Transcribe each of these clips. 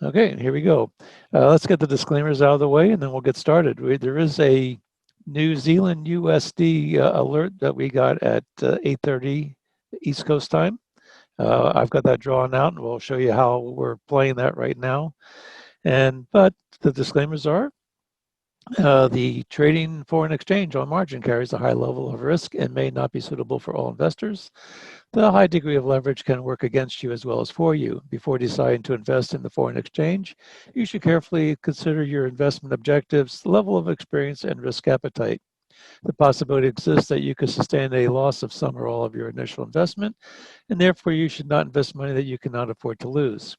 Okay, here we go. Let's get the disclaimers out of the way and then we'll get started. There is a New Zealand USD alert that we got at 8:30 East Coast time. I've got that drawn out and we'll show you how we're playing that right now. But the disclaimers are, the trading foreign exchange on margin carries a high level of risk and may not be suitable for all investors. The high degree of leverage can work against you as well as for you. Before deciding to invest in the foreign exchange, you should carefully consider your investment objectives, level of experience, and risk appetite. The possibility exists that you could sustain a loss of some or all of your initial investment, and therefore you should not invest money that you cannot afford to lose.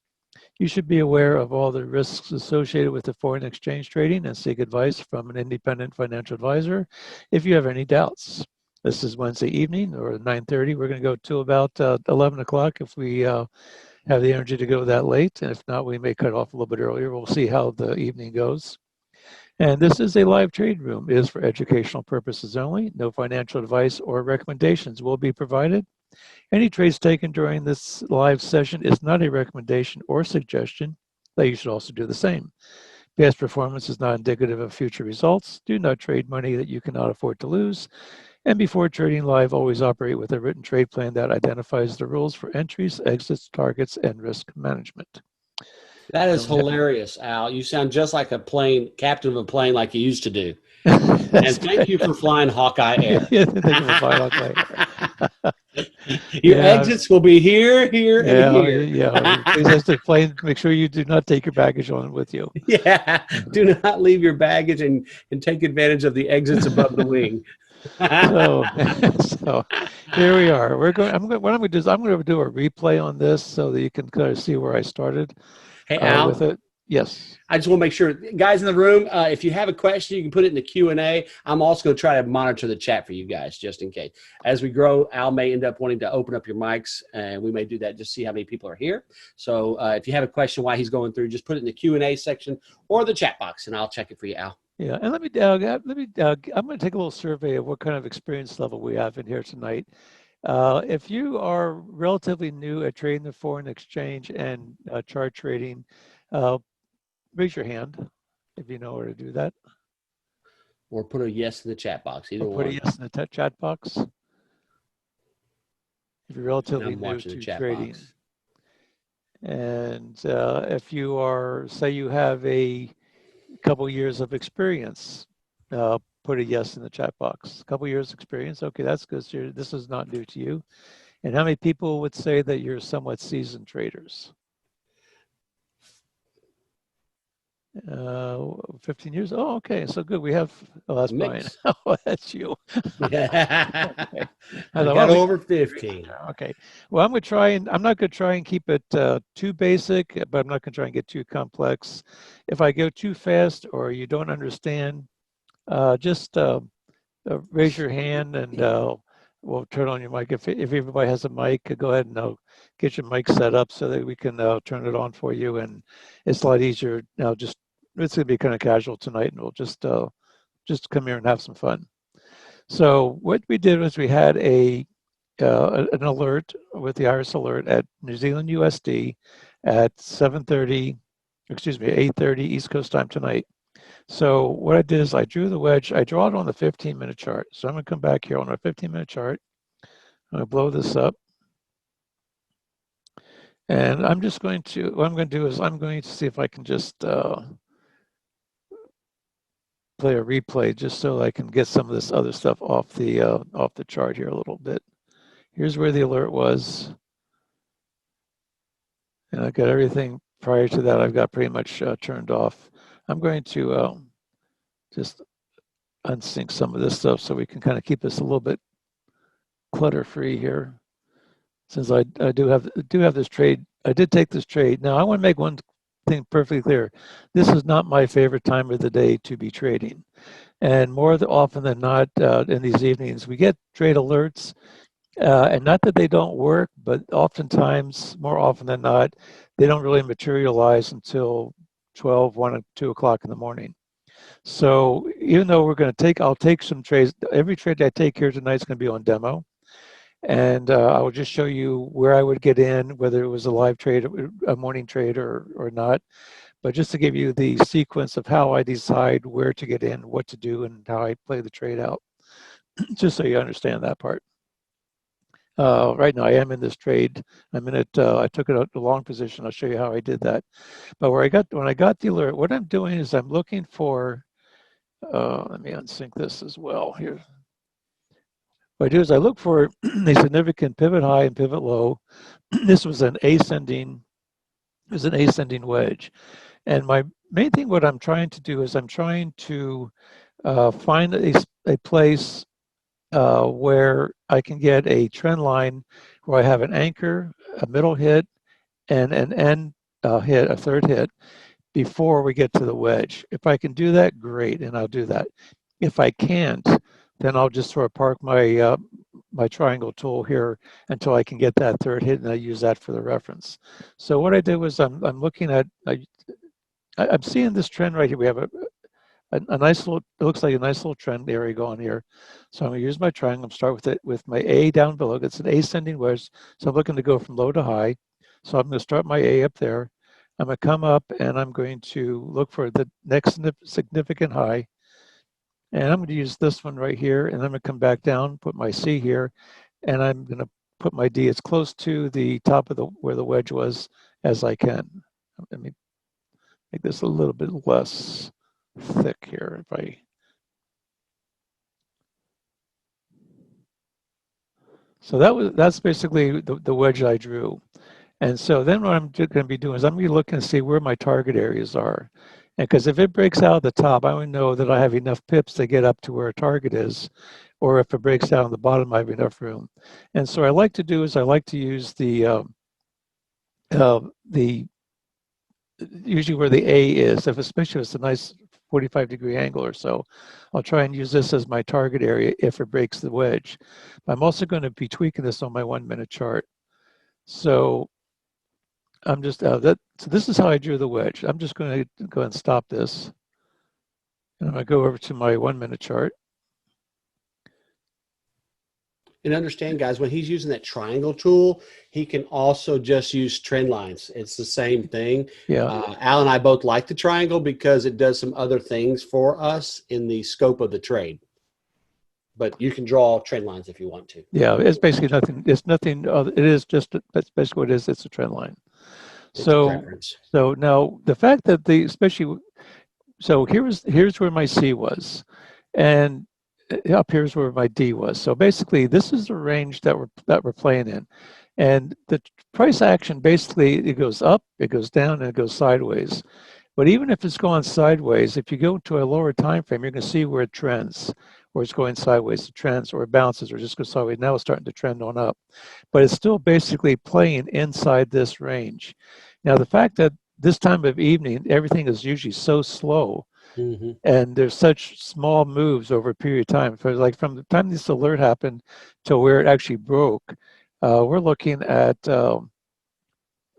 You should be aware of all the risks associated with the foreign exchange trading and seek advice from an independent financial advisor if you have any doubts. This is Wednesday evening or 9:30. We're going to go to about 11 o'clock if we have the energy to go that late. And if not, we may cut off a little bit earlier. We'll see how the evening goes. And this is a live trade room. It is for educational purposes only. No financial advice or recommendations will be provided. Any trades taken during this live session is not a recommendation or suggestion that you should also do the same. Past performance is not indicative of future results. Do not trade money that you cannot afford to lose. And before trading live, always operate with a written trade plan that identifies the rules for entries, exits, targets, and risk management. That is hilarious, Al. You sound just like a plane captain of a plane like you used to do. And thank you for flying Hawkeye Air. Yeah, thank you for flying Hawkeye Air. Your exits will be here, here, and here. Yeah, please as the plane, make sure you do not take your baggage on with you. Yeah, do not leave your baggage and take advantage of the exits above the wing. So here we are. What I'm going to do is I'm going to do a replay on this so that you can kind of see where I started. Hey, Al. With it. Yes. I just want to make sure, guys in the room, if you have a question, you can put it in the Q&A. I'm also going to try to monitor the chat for you guys, just in case. As we grow, Al may end up wanting to open up your mics, and we may do that just to see how many people are here. So if you have a question while he's going through, just put it in the Q&A section or the chat box, and I'll check it for you, Al. Yeah, and I'm going to take a little survey of what kind of experience level we have in here tonight. If you are relatively new at trading the foreign exchange and chart trading, raise your hand if you know how to do that. Or put a yes in the chat box. Either put a yes in the chat box. If you're relatively new to trading. Box. And if you are, say you have a couple years of experience, put a yes in the chat box. A couple years experience. Okay, that's good. So this is not new to you. And how many people would say that you're somewhat seasoned traders? 15 years. Oh, okay. So good. We have, oh, that's Brian. Oh, that's you. Yeah. Okay. I got over 15. Okay. Well, I'm not going to try and keep it too basic, but I'm not going to try and get too complex. If I go too fast or you don't understand, just raise your hand and we'll turn on your mic. If everybody has a mic, go ahead and get your mic set up so that we can turn it on for you. And it's a lot easier now. It's going to be kind of casual tonight, and we'll just come here and have some fun. So what we did was we had an alert with the AIRIS alert at New Zealand USD at 8:30 East Coast time tonight. So what I did is I drew the wedge. I draw it on the 15-minute chart. So I'm going to come back here on our 15-minute chart. I'm going to blow this up. And I'm just going to, what I'm going to do is I'm going to see if I can just play a replay just so I can get some of this other stuff off the chart here a little bit. Here's where the alert was. And I've got everything prior to that I've got pretty much turned off. I'm going to just unsync some of this stuff so we can kind of keep this a little bit clutter-free here. Since I do have this trade, I did take this trade. Now I want to make one thing perfectly clear. This is not my favorite time of the day to be trading. And more often than not in these evenings, we get trade alerts. And not that they don't work, but oftentimes, more often than not, they don't really materialize until 12, 1, or 2 o'clock in the morning. So even though I'll take some trades. Every trade I take here tonight is going to be on demo. And I will just show you where I would get in, whether it was a live trade, a morning trade or not. But just to give you the sequence of how I decide where to get in, what to do, and how I play the trade out, just so you understand that part. Right now I am in this trade. I'm in it. I took it out the long position. I'll show you how I did that. But when I got the alert, what I'm doing is I'm looking for, let me unsync this as well here. What I do is I look for a significant pivot high and pivot low. This was an ascending wedge. And my main thing, what I'm trying to do is I'm trying to find a place where I can get a trend line where I have an anchor, a middle hit, and an end hit, a third hit, before we get to the wedge. If I can do that, great, and I'll do that. If I can't, then I'll just sort of park my my triangle tool here until I can get that third hit, and I use that for the reference. So what I did was I'm looking at, I'm seeing this trend right here. We have a nice little, it looks like a nice little trend area going here. So I'm gonna use my triangle, start with it with my A down below. It's an ascending wedge. So I'm looking to go from low to high. So I'm gonna start my A up there. I'm gonna come up and I'm going to look for the next significant high. And I'm gonna use this one right here, and I'm gonna come back down, put my C here, and I'm gonna put my D as close to the top of where the wedge was as I can. Let me make this a little bit less thick here. So that's basically the wedge I drew. And so then what I'm going to be doing is I'm going to be looking to see where my target areas are. And because if it breaks out at the top, I would know that I have enough pips to get up to where a target is. Or if it breaks out on the bottom, I have enough room. And so what I like to do is I like to use the usually where the A is, especially if it's a nice 45-degree angle or so, I'll try and use this as my target area if it breaks the wedge. I'm also going to be tweaking this on my 1-minute chart. So I'm just so this is how I drew the wedge. I'm just going to go and stop this. And I'm going to go over to my 1-minute chart. And understand, guys, when he's using that triangle tool, he can also just use trend lines. It's the same thing. Yeah. Al and I both like the triangle because it does some other things for us in the scope of the trade. But you can draw trend lines if you want to. Yeah, it's basically nothing. It's nothing. It is just, that's basically what it is. It's a trend line. So now the fact that so here's where my C was, and up here's where my D was. So basically, this is the range that we're playing in, and the price action basically it goes up, it goes down, and it goes sideways. But even if it's going sideways, if you go to a lower time frame, you're going to see where it trends, or it's going sideways, it trends, or it bounces, or just goes sideways. Now it's starting to trend on up, but it's still basically playing inside this range. Now the fact that this time of evening everything is usually so slow. Mm-hmm. And there's such small moves over a period of time. So like from the time this alert happened to where it actually broke, we're looking at,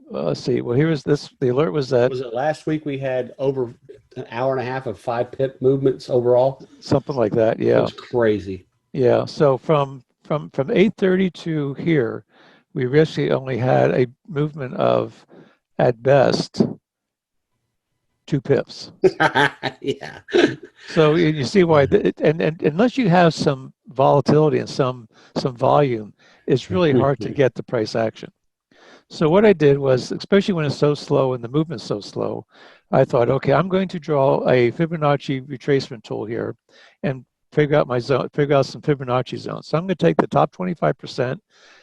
let's see, well, the alert was at. Was it last week we had over an hour and a half of 5 pip movements overall? Something like that, yeah. It was crazy. Yeah, so from 8:30 to here, we actually only had a movement of, at best, 2 pips. Yeah. So you see why, and unless you have some volatility and some volume, it's really hard to get the price action. So what I did was, especially when it's so slow and the movement's so slow, I thought, okay, I'm going to draw a Fibonacci retracement tool here and figure out some Fibonacci zones. So I'm going to take the top 25%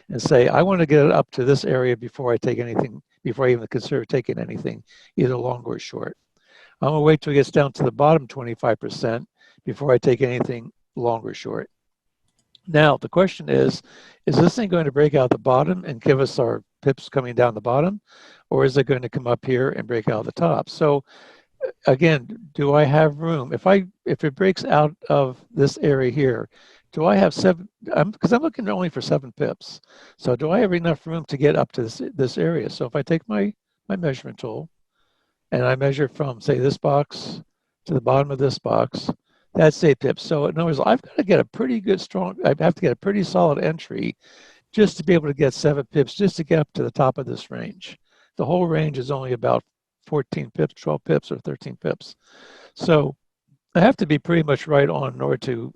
and say, I want to get it up to this area before I take anything, before I even consider taking anything, either long or short. I'm going to wait till it gets down to the bottom 25% before I take anything long or short. Now, the question is this thing going to break out the bottom and give us our pips coming down the bottom, or is it going to come up here and break out the top? So again, do I have room? If it breaks out of this area here, do I have 7, because I'm looking only for 7 pips. So do I have enough room to get up to this area? So if I take my measurement tool, and I measure from, say, this box to the bottom of this box. That's 8 pips. So in other words, I've got to get a pretty good I have to get a pretty solid entry just to be able to get 7 pips, just to get up to the top of this range. The whole range is only about 14 pips, 12 pips, or 13 pips. So I have to be pretty much right on in order to,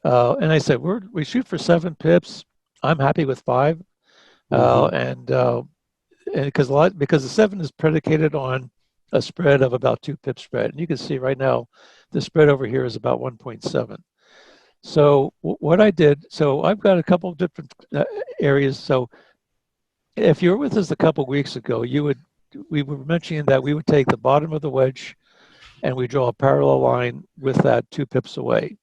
and I said, we shoot for 7 pips. I'm happy with 5. And because the 7 is predicated on a spread of about 2 pip spread. And you can see right now, the spread over here is about 1.7. So what I did, so I've got a couple of different areas. So if you were with us a couple of weeks ago, we were mentioning that we would take the bottom of the wedge and we draw a parallel line with that 2 pips away.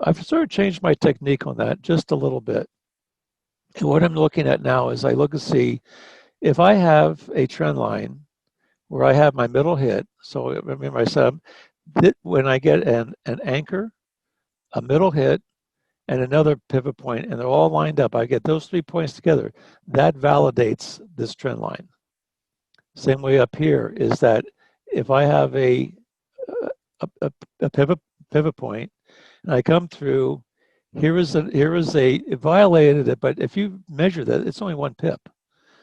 I've sort of changed my technique on that just a little bit. And what I'm looking at now is I look and see if I have a trend line where I have my middle hit. So remember I said when I get an anchor, a middle hit, and another pivot point, and they're all lined up, I get those 3 points together. That validates this trend line. Same way up here is that if I have a pivot point, and I come through, it violated it, but if you measure that, it's only 1 pip.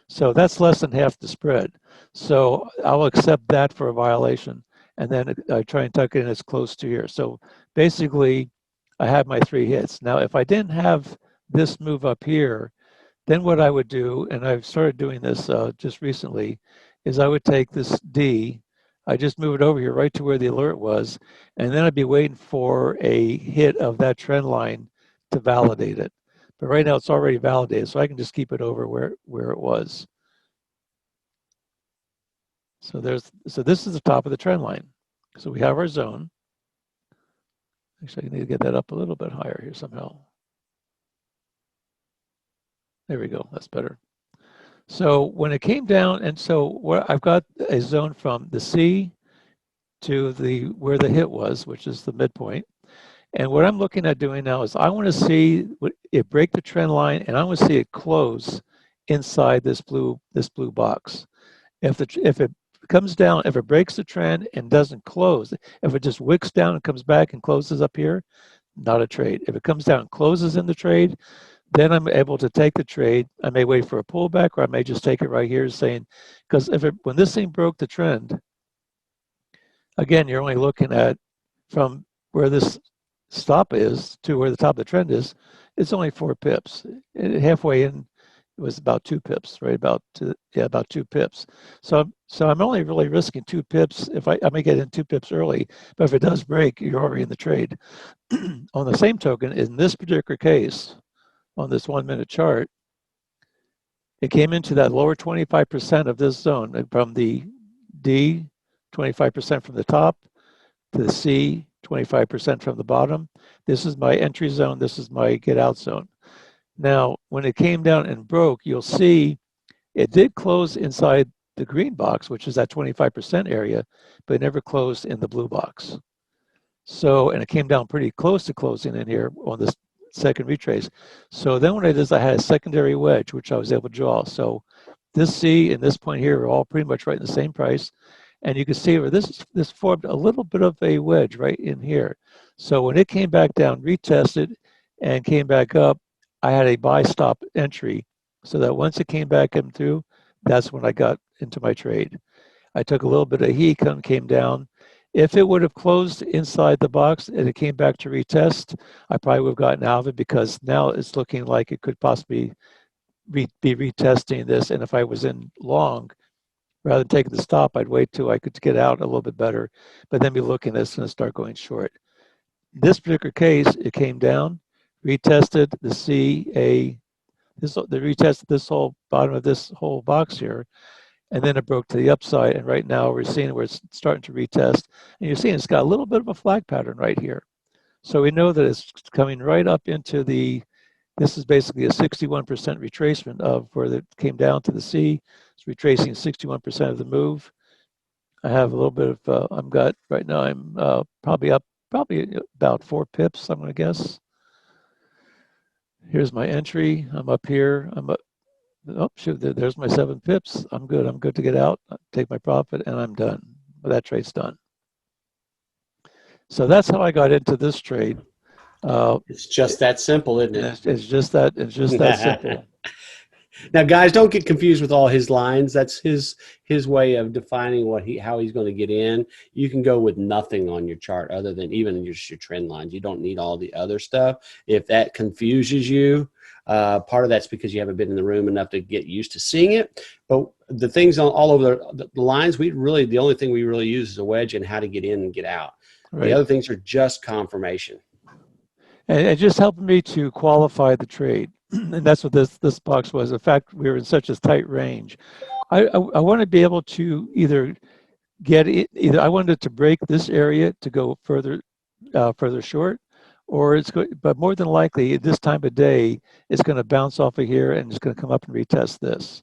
So that's less than half the spread. So I'll accept that for a violation, and then I try and tuck it in as close to here. So basically, I have my 3 hits. Now, if I didn't have this move up here, then what I would do, and I've started doing this just recently, is I would take this D, I just move it over here right to where the alert was, and then I'd be waiting for a hit of that trend line to validate it. But right now it's already validated, so I can just keep it over where it was. So this is the top of the trend line. So we have our zone. Actually, I need to get that up a little bit higher here somehow. There we go, that's better. So when it came down, and so I've got a zone from the C to where the hit was, which is the midpoint. And what I'm looking at doing now is I want to see it break the trend line, and I want to see it close inside this blue box. If it comes down, if it breaks the trend and doesn't close, if it just wicks down and comes back and closes up here, not a trade. If it comes down and closes in the trade, then I'm able to take the trade. I may wait for a pullback, or I may just take it right here, saying, because when this thing broke the trend, again, you're only looking at from where this stop is to where the top of the trend is, it's only 4 pips. Halfway in, it was about 2 pips, right? About 2 pips. So I'm only really risking 2 pips. If I may get in 2 pips early, but if it does break, you're already in the trade. On the same token, in this particular case, on this 1 minute chart, it came into that lower 25% of this zone, from the D, 25% from the top, to the C, 25% from the bottom. This is my entry zone. This is my get out zone. Now, when it came down and broke, you'll see it did close inside the green box, which is that 25% area, but it never closed in the blue box. So, and it came down pretty close to closing in here on this second retrace. So then what I did is I had a secondary wedge, which I was able to draw. So this C and this point here are all pretty much right in the same price. And you can see where this formed a little bit of a wedge right in here. So when it came back down, retested, and came back up, I had a buy stop entry, so that once it came back in through, that's when I got into my trade. I took a little bit of heat and came down. If it would have closed inside the box and it came back to retest, I probably would have gotten out of it, because now it's looking like it could possibly be retesting this. And if I was in long, rather than taking the stop, I'd wait till I could get out a little bit better, but then be looking at this and start going short. In this particular case, it came down, retested the CA, retested this whole bottom of this whole box here, and then it broke to the upside. And right now we're seeing where it's starting to retest, and you're seeing it's got a little bit of a flag pattern right here. So we know that it's coming right up into this is basically a 61% retracement of where it came down to the C. It's retracing 61% of the move. I have a little bit of, right now I'm probably up about 4 pips, I'm gonna guess. Here's my entry, I'm up here, I'm up, oh shoot, there's my 7 pips. I'm good to get out, take my profit, and I'm done. That trade's done. So that's how I got into this trade. It's just that simple, isn't And it? it's just that simple. Now, guys, don't get confused with all his lines. That's his way of defining how he's going to get in. You can go with nothing on your chart other than even just your trend lines. You don't need all the other stuff. If that confuses you, part of that's because you haven't been in the room enough to get used to seeing it. But the things all over the lines, the only thing we really use is a wedge and how to get in and get out. Right. The other things are just confirmation. And it just helped me to qualify the trade. And that's what this box was. In fact, we were in such a tight range. I want to be able to either I wanted to break this area to go further short, or but more than likely at this time of day, it's going to bounce off of here and it's going to come up and retest this.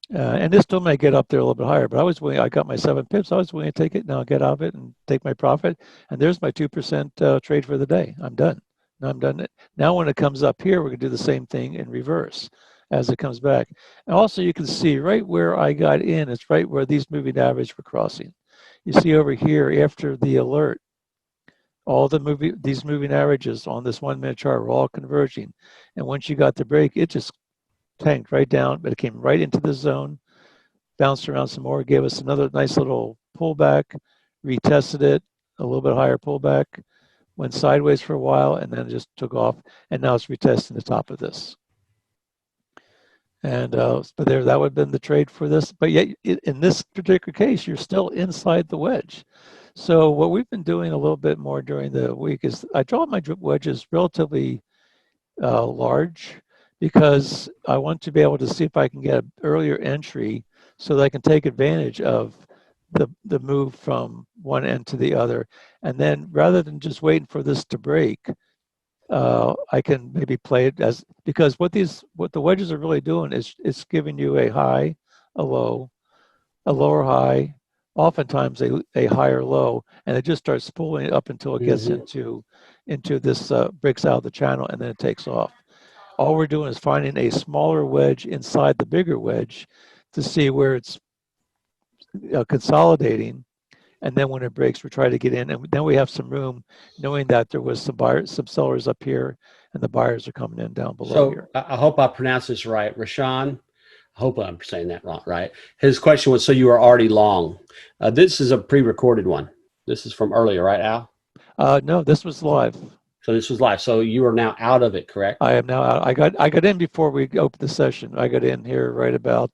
And this still may get up there a little bit higher, but I got my 7 pips. I was willing to take it. Now get out of it and take my profit. And there's my 2% trade for the day. I'm done. Now I'm done. Now when it comes up here, we're going to do the same thing in reverse as it comes back. And also you can see right where I got in, it's right where these moving averages were crossing. You see over here after the alert, all these moving averages on this 1 minute chart were all converging. And once you got the break, it just tanked right down, but it came right into the zone, bounced around some more, gave us another nice little pullback, retested it, a little bit higher pullback, went sideways for a while, and then just took off, and now it's retesting the top of this. And but that would have been the trade for this. But yet, in this particular case, you're still inside the wedge. So what we've been doing a little bit more during the week is I draw my wedges relatively large, because I want to be able to see if I can get an earlier entry so that I can take advantage of the move from one end to the other. And then rather than just waiting for this to break, I can maybe play it because what the wedges are really doing is it's giving you a high, a low, a lower high, oftentimes a higher low, and it just starts pulling up until it gets into this, breaks out of the channel, and then it takes off. All we're doing is finding a smaller wedge inside the bigger wedge to see where it's consolidating. And then when it breaks, we try to get in, and then we have some room, knowing that there was some sellers up here, and the buyers are coming in down below here. I hope I pronounced this right. Rashawn, I hope I'm saying that right. His question was, so you are already long. This is a pre-recorded one. This is from earlier, right, Al? No, this was live. So this was live. So you are now out of it, correct? I am now out. I got in before we opened the session. I got in here right about.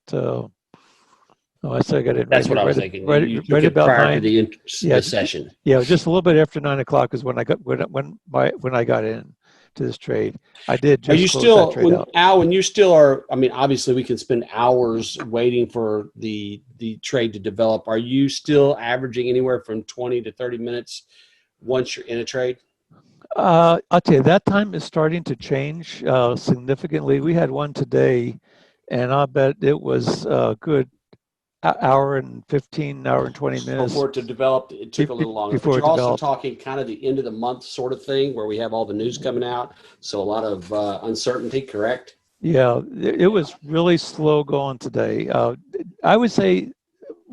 I said I got in. That's what I was thinking. Right about prior 9 to the session. Yeah, just a little bit after 9 o'clock is when I got when I got in to this trade. I did. Just are you still, Al? When you still are? I mean, obviously, we can spend hours waiting for the trade to develop. Are you still averaging anywhere from 20 to 30 minutes once you're in a trade? I'll tell you, that time is starting to change significantly. We had one today, and I bet it was good. Hour and 15, hour and 20 minutes. Before it to develop, it took a little longer. But you're also talking kind of the end of the month sort of thing where we have all the news coming out. So a lot of uncertainty, correct? Yeah, it was really slow going today. I would say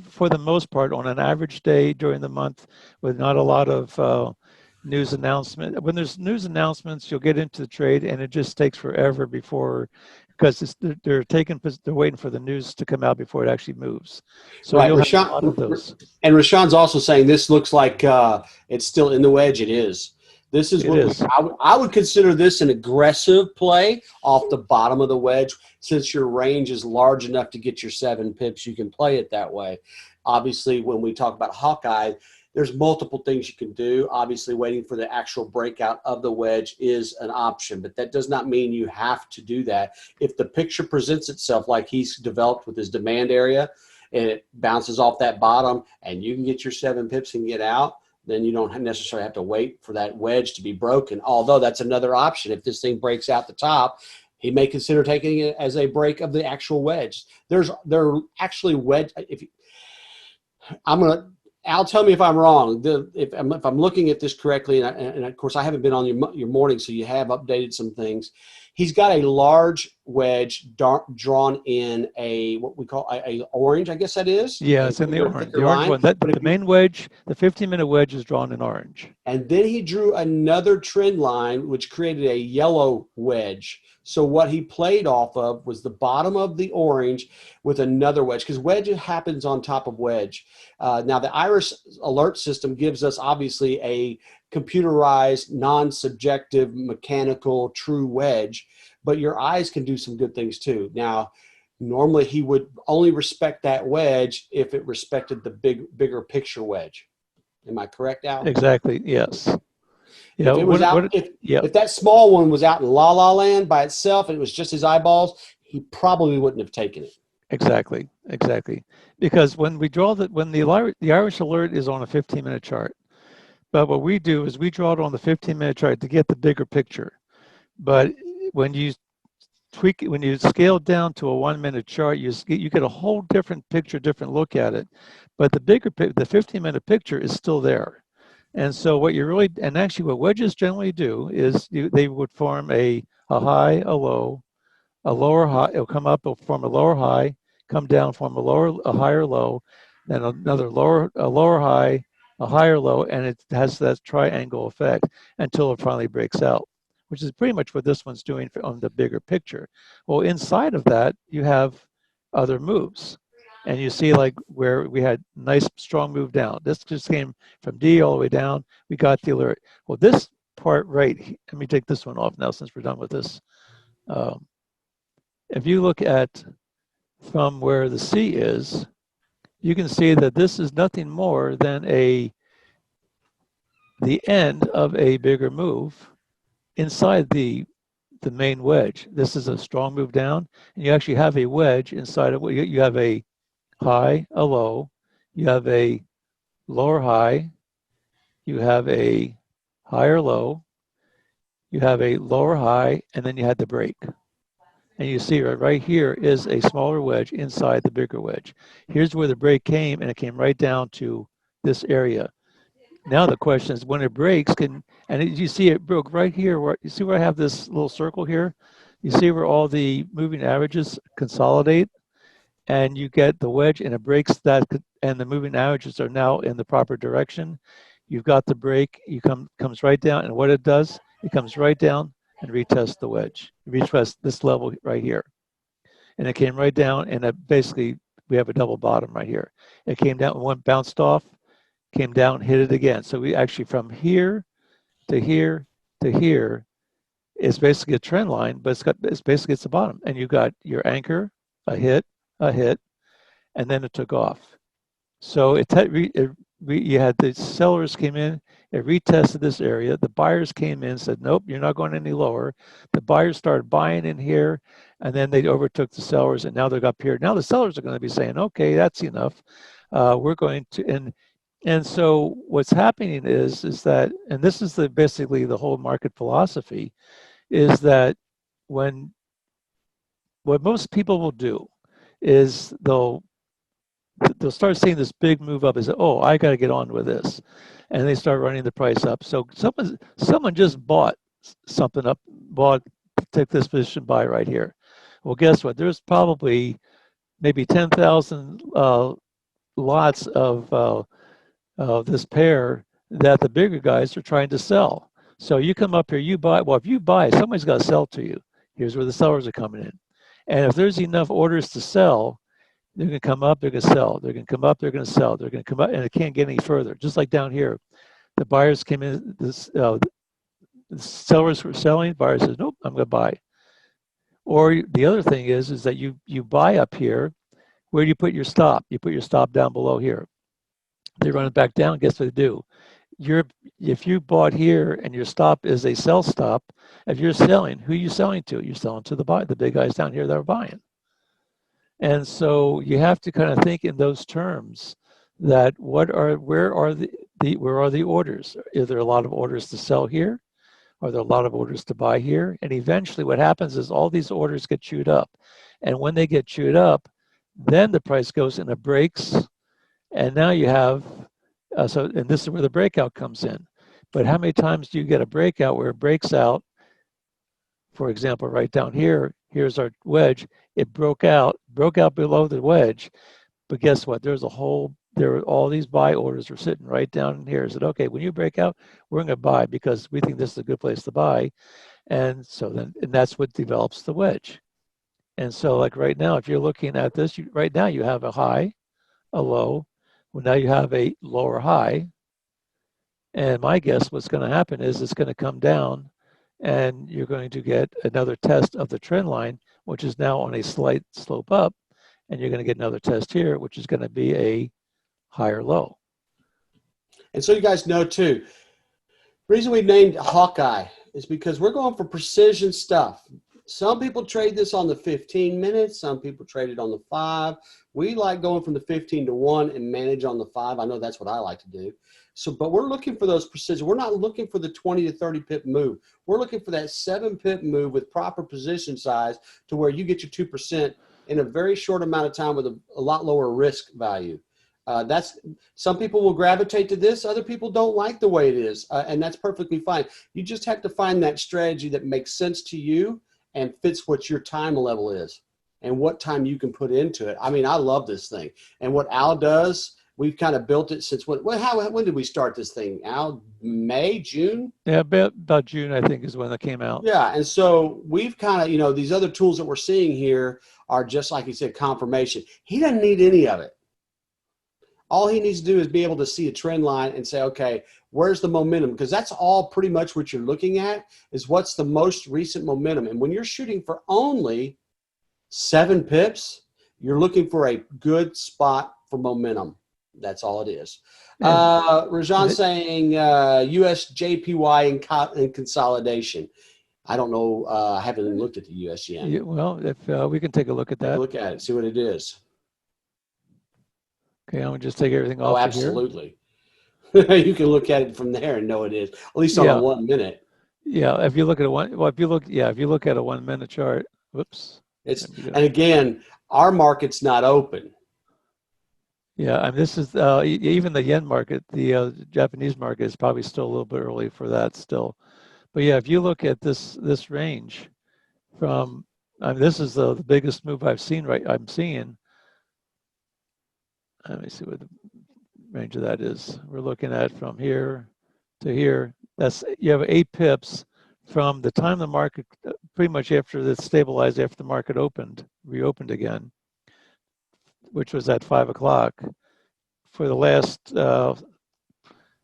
for the most part, on an average day during the month with not a lot of news announcement. When there's news announcements, you'll get into the trade and it just takes forever because they're waiting for the news to come out before it actually moves. So right, you'll have a lot of those. And Rashawn's also saying this looks like it's still in the wedge. It is. This is I would consider this an aggressive play off the bottom of the wedge. Since your range is large enough to get your 7 pips, you can play it that way. Obviously, when we talk about Hawkeye, there's multiple things you can do. Obviously, waiting for the actual breakout of the wedge is an option, but that does not mean you have to do that. If the picture presents itself like he's developed with his demand area and it bounces off that bottom and you can get your 7 pips and get out, then you don't necessarily have to wait for that wedge to be broken. Although that's another option. If this thing breaks out the top, he may consider taking it as a break of the actual wedge. There are actually wedge. Al, tell me if I'm wrong. If I'm looking at this correctly, and of course I haven't been on your morning, so you have updated some things. He's got a large wedge drawn in a what we call a orange, I guess that is. Yeah, it's in the orange. The orange one. That the main wedge, the 15-minute wedge, is drawn in orange. And then he drew another trend line, which created a yellow wedge. So what he played off of was the bottom of the orange with another wedge, because wedge happens on top of wedge. Now, the AIRIS alert system gives us obviously a computerized, non-subjective, mechanical, true wedge, but your eyes can do some good things too. Now, normally he would only respect that wedge if it respected the bigger picture wedge. Am I correct, Al? Exactly. Yes. Yeah. If it was out, if that small one was out in La La Land by itself and it was just his eyeballs, he probably wouldn't have taken it. Exactly. Exactly. Because when we draw the AIRIS alert is on a 15-minute chart, but what we do is we draw it on the 15-minute chart to get the bigger picture. But when you tweak it, when you scale down to a 1-minute chart, you get a whole different picture, different look at it. But the 15-minute picture is still there. And so what you really, and actually what wedges generally do is they would form a high, a low, a lower high. It'll come up, it'll form a lower high, come down, form a higher low, then another a lower high, a higher low, and it has that triangle effect until it finally breaks out, which is pretty much what this one's doing on the bigger picture. Well, inside of that, you have other moves. And you see like where we had nice strong move down. This just came from D all the way down. We got the alert. Well, this part right, let me take this one off now since we're done with this. If you look at from where the C is, you can see that this is nothing more than the end of a bigger move inside the main wedge. This is a strong move down, and you actually have a wedge inside of it. You have a high, a low, you have a lower high, you have a higher low, you have a lower high, and then you had the break. And you see right here is a smaller wedge inside the bigger wedge. Here's where the break came, and it came right down to this area. Now the question is, when it breaks, you see it broke right here. You see where I have this little circle here? You see where all the moving averages consolidate? And you get the wedge and it breaks that, and the moving averages are now in the proper direction. You've got the break, comes right down, and what it does, it comes right down and retests the wedge. It retests this level right here. And it came right down, and basically we have a double bottom right here. It came down, went bounced off, came down, hit it again. So we actually from here to here to here is basically a trend line, but it's basically the bottom. And you got your anchor, a hit, and then it took off. So you had the sellers came in, it retested this area. The buyers came in, said, nope, you're not going any lower. The buyers started buying in here, and then they overtook the sellers, and now they're up here. Now the sellers are going to be saying, okay, that's enough. We're going to, and so what's happening is that, and this is basically the whole market philosophy, is that what most people will do is they'll start seeing this big move up and say, oh, I got to get on with this. And they start running the price up. So someone just bought something up, took this position buy right here. Well, guess what? There's probably maybe 10,000 lots of this pair that the bigger guys are trying to sell. So you come up here, you buy. Well, if you buy, somebody's got to sell to you. Here's where the sellers are coming in. And if there's enough orders to sell, they're going to come up, they're going to sell. They're going to come up, they're going to sell. They're going to come up, and it can't get any further. Just like down here, the buyers came in, the sellers were selling, buyers says, nope, I'm going to buy. Or the other thing is that you buy up here. Where do you put your stop? You put your stop down below here. They run it back down, guess what they do? If you bought here and your stop is a sell stop, if you're selling, who are you selling to? You're selling to the big guys down here that are buying. And so you have to kind of think in those terms that where are the orders? Is there a lot of orders to sell here? Are there a lot of orders to buy here? And eventually what happens is all these orders get chewed up. And when they get chewed up, then the price goes and it breaks. And now you have, and this is where the breakout comes in. But how many times do you get a breakout where it breaks out for example, right down here, here's our wedge. It broke out below the wedge, but guess what? There were all these buy orders were sitting right down here. I said, okay, when you break out, we're going to buy because we think this is a good place to buy. And so and that's what develops the wedge. And so like right now, if you're looking at this, right now you have a high, a low. Well, now you have a lower high. And my guess what's going to happen is it's going to come down and you're going to get another test of the trend line, which is now on a slight slope up. And you're going to get another test here, which is going to be a higher low. And so you guys know too, the reason we named Hawkeye is because we're going for precision stuff. Some people trade this on the 15 minutes. Some people trade it on the 5. We like going from the 15 to 1 and manage on the 5. I know that's what I like to do. So, but we're looking for those precision. We're not looking for the 20 to 30 pip move. We're looking for that 7 pip move with proper position size to where you get your 2% in a very short amount of time with a lot lower risk value. Some people will gravitate to this. Other people don't like the way it is. And that's perfectly fine. You just have to find that strategy that makes sense to you and fits what your time level is and what time you can put into it. I mean, I love this thing. And what Al does, we've kind of built it since when did we start this thing, Al? May, June? Yeah, about June, I think, is when it came out. Yeah, and so we've kind of, these other tools that we're seeing here are just like you said, confirmation. He doesn't need any of it. All he needs to do is be able to see a trend line and say, okay, where's the momentum? Because that's all pretty much what you're looking at is what's the most recent momentum. And when you're shooting for only 7 pips, you're looking for a good spot for momentum. That's all it is. Rajan saying US JPY in consolidation. I don't know. I haven't looked at the US yet. Yeah, well, if we can take a look at that. Look at it, see what it is. Okay, I'm gonna just take everything off. Oh, absolutely. You can look at it from there and know it is, at least on a 1 minute. Yeah, if you look at if you look at a 1 minute chart, whoops. And again, our market's not open. Yeah, and this is even the yen market, the Japanese market is probably still a little bit early for that still. But yeah, if you look at this range from, this is the biggest move I'm seeing. Let me see what the range of that is. We're looking at from here to here. You have 8 pips from the time the market, pretty much after it stabilized, after the market reopened again, which was at 5 o'clock. For the last,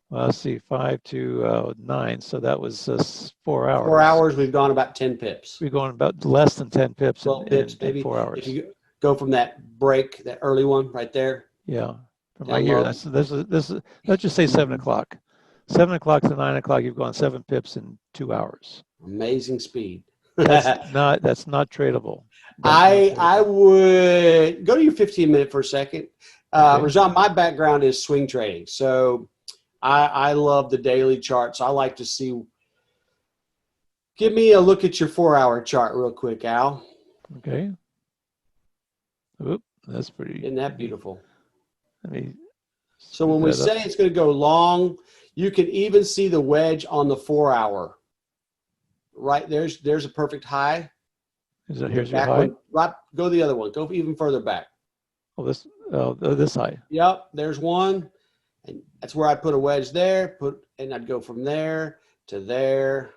let's see, 5 to 9. So that was 4 hours. 4 hours, we've gone about 10 pips. We've gone about less than 10 pips 12 pips, in 4 hours. If you go from that break, that early one right there. Yeah, from right here. This is, let's just say 7 o'clock. 7 o'clock to 9 o'clock, you've gone 7 pips in 2 hours. Amazing speed. That's not tradable. I would go to your 15-minute for a second. Okay. Rajan, my background is swing trading. So I love the daily charts. I like to see. Give me a look at your 4-hour chart real quick, Al. Okay. Oop, that's pretty. Isn't that beautiful? So when we say it's going to go long, you can even see the wedge on the 4-hour. Right there's a perfect high. Here's your high. Right, go the other one. Go even further back. Oh, this high. Yep, there's one, and that's where I put a wedge there. And I'd go from there to there,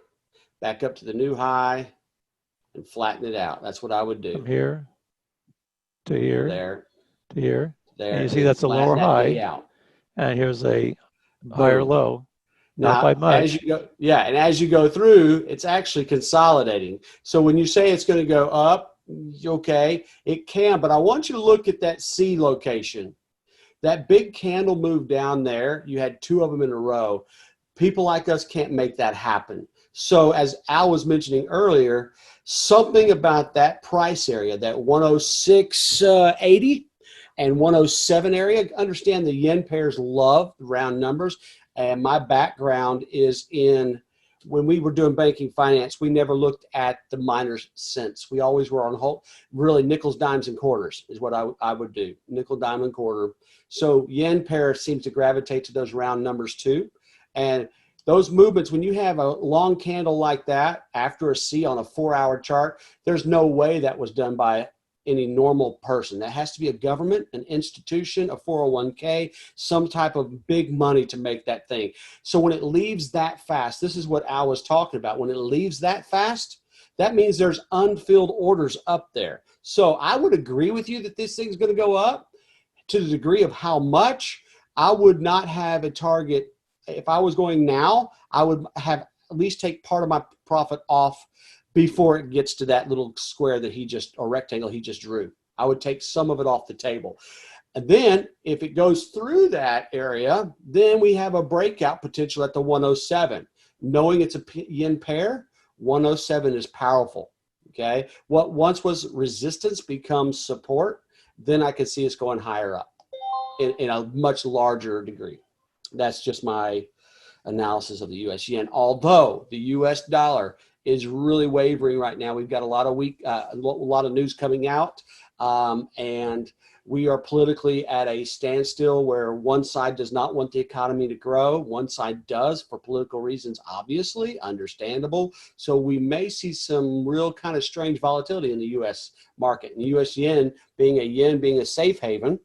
back up to the new high, and flatten it out. That's what I would do. From here to here. There. To here. There. And you see that's a lower high. And here's a higher low. Not by much. As you go through, it's actually consolidating. So when you say it's going to go up, okay, it can, but I want you to look at that C location. That big candle move down there, you had 2 of them in a row. People like us can't make that happen. So as Al was mentioning earlier, something about that price area, that 106.80 and 107 area, understand the yen pairs love round numbers. And my background is when we were doing banking finance, we never looked at the minor cents. We always were on hold. Really, nickels, dimes, and quarters is what I would do. Nickel, dime, and quarter. So yen pair seems to gravitate to those round numbers too. And Those movements, when you have a long candle like that after a C on a 4-hour chart, there's no way that was done by any normal person. That has to be a government, an institution, a 401k, some type of big money to make that thing. So when it leaves that fast, this is what Al was talking about. When it leaves that fast, that means there's unfilled orders up there. So I would agree with you that this thing's going to go up. To the degree of how much, I would not have a target. If I was going now, I would have at least take part of my profit off before it gets to that little square that or rectangle he just drew. I would take some of it off the table. And then if it goes through that area, then we have a breakout potential at the 107. Knowing it's a yen pair, 107 is powerful. Okay. What once was resistance becomes support. Then I could see us going higher up in a much larger degree. That's just my analysis of the U.S. yen. Although the U.S. dollar is really wavering right now, we've got a lot of news coming out, and we are politically at a standstill where one side does not want the economy to grow, one side does for political reasons, obviously, understandable. So we may see some real kind of strange volatility in the U.S. market. And U.S. yen being a safe haven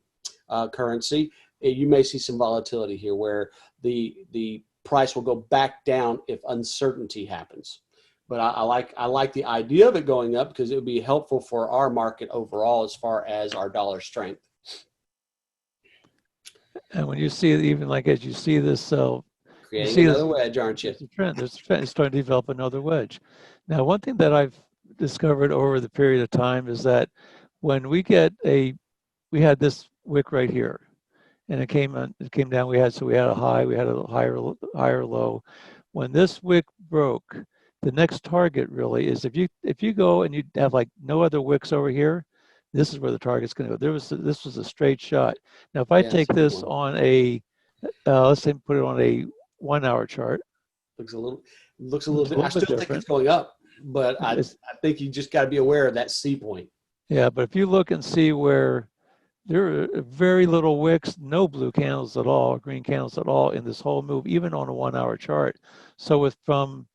currency, you may see some volatility here where the price will go back down if uncertainty happens. But I like the idea of it going up because it would be helpful for our market overall as far as our dollar strength. And when you see it, even like as you see this, Creating another wedge, aren't you? There's a trend. It's starting to develop another wedge. Now, one thing that I've discovered over the period of time is that when we had this wick right here, and it came down. We had a high, we had a higher low. When this wick broke, the next target really is if you go and you have like no other wicks over here, this is where the target's going to go. This was a straight shot. Now, if I take this on a let's say put it on a 1 hour chart, looks a little bit. I still think it's going up, but I think you just got to be aware of that C point. Yeah, but if you look and see where there are very little wicks, no blue candles at all, green candles at all in this whole move, even on a 1 hour chart. So from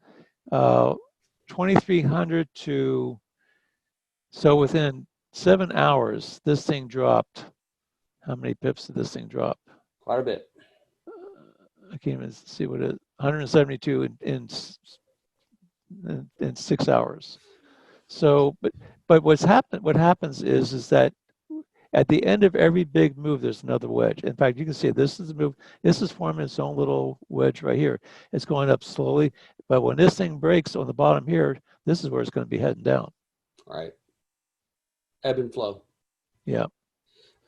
2300 so within 7 hours, this thing dropped. How many pips did this thing drop? Quite a bit. I can't even see what it is. 172 in 6 hours. So, but what happens is that at the end of every big move, there's another wedge. In fact, you can see this is a move. This is forming its own little wedge right here. It's going up slowly, but when this thing breaks on the bottom here, this is where it's going to be heading down. Right. Ebb and flow. Yeah.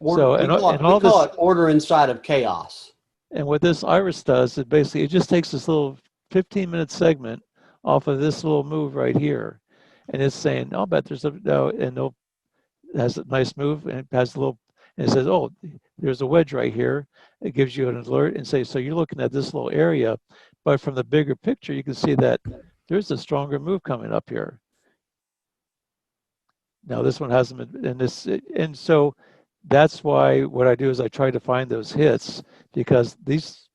We call it order inside of chaos. And what this IRIS does, it just takes this little 15-minute segment off of this little move right here, and it's saying, "I'll bet there's it has a nice move, and it has a little, and it says, oh, there's a wedge right here." It gives you an alert and say, so you're looking at this little area, but from the bigger picture, you can see that there's a stronger move coming up here. Now this one hasn't been, and so that's why what I do is I try to find those hits, because these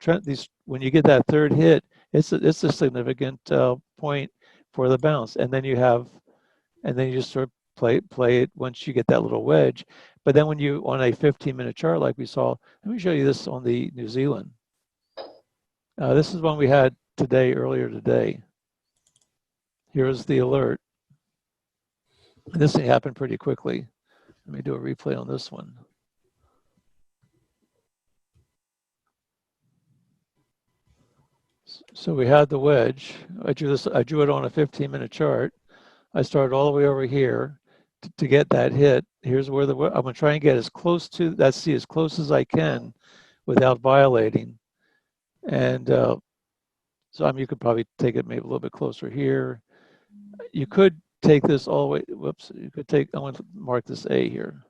when you get that third hit, it's a significant point for the bounce, and then you just sort of play it once you get that little wedge. But then when you on a 15-minute chart like we saw, let me show you this on the New Zealand. This is one we had earlier today. Here's the alert. And this thing happened pretty quickly. Let me do a replay on this one. So we had the wedge. I drew it on a 15-minute chart. I started all the way over here to get that hit. Here's where I'm going to try and get as close to that C as close as I can without violating. And so you could probably take it maybe a little bit closer here. You could take this all the way. Whoops. You could take. I want to mark this A here.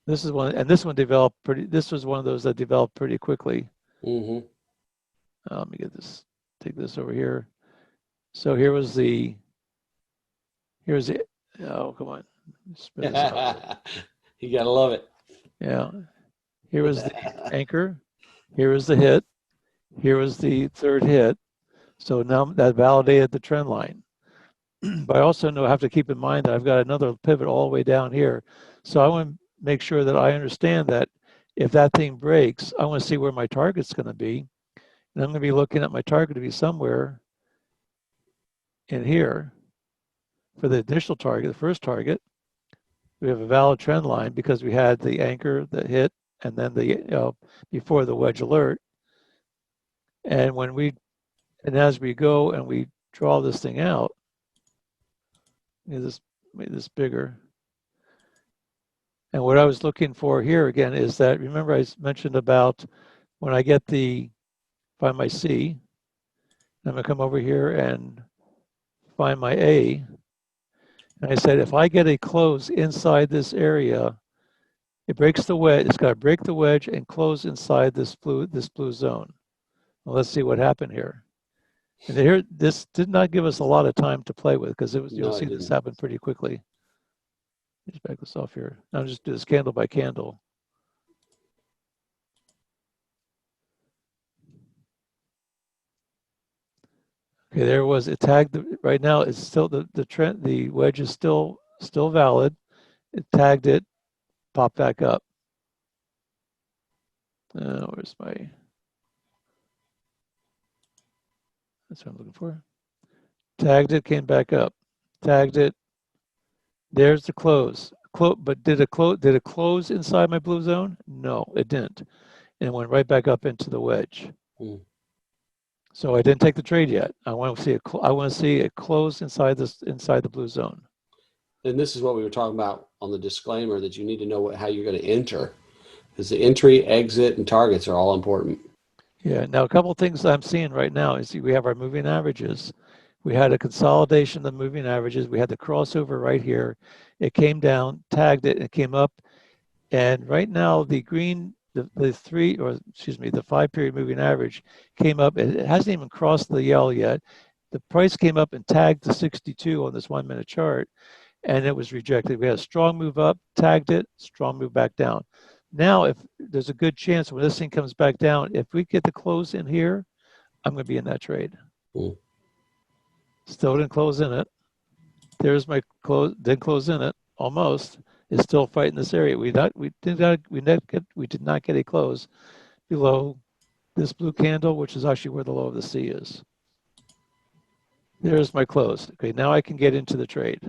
This is one, and this one developed pretty. This was one of those that developed pretty quickly. Mm-hmm. Let me get this. Take this over here. So here's the. Oh, come on. You gotta love it. Yeah. Here was the anchor. Here was the hit. Here was the third hit. So now that validated the trend line. But I also know I have to keep in mind that I've got another pivot all the way down here. So I want to make sure that I understand that if that thing breaks, I want to see where my target's going to be. And I'm going to be looking at my target to be somewhere in here for the initial target, the first target. We have a valid trend line because we had the anchor that hit and then the before the wedge alert. And as we go and we draw this thing out, make this bigger. And what I was looking for here again is that, remember I mentioned about when I get find my C, I'm gonna come over here and find my A. And I said, if I get a close inside this area, it breaks the wedge, it's gotta break the wedge and close inside this blue zone. Well, let's see what happened here. And here, this did not give us a lot of time to play with because you'll see this happen pretty quickly. Just back this off here. I'll just do this candle by candle. Okay, there it was. It tagged right now. It's still the trend. The wedge is still valid. It tagged it, popped back up. Where's my? That's what I'm looking for. Tagged it, came back up. Tagged it. There's the close. But did it close inside my blue zone? No, it didn't. And it went right back up into the wedge. So I didn't take the trade yet. I want to see it close inside the blue zone. And this is what we were talking about on the disclaimer, that you need to know how you're going to enter, because the entry, exit, and targets are all important. Yeah. Now, a couple of things I'm seeing right now is we have our moving averages. We had a consolidation of the moving averages. We had the crossover right here. It came down, tagged it, and it came up. And right now, the green, the 5-period moving average came up. It hasn't even crossed the yellow yet. The price came up and tagged the 62 on this 1-minute chart, and it was rejected. We had a strong move up, tagged it, strong move back down. Now, if there's a good chance when this thing comes back down, if we get the close in here, I'm going to be in that trade. Still didn't close in it. There's my close. Didn't close in it. Almost. It's still fighting this area. We did not get a close below this blue candle, which is actually where the low of the C is. There's my close. Okay, now I can get into the trade.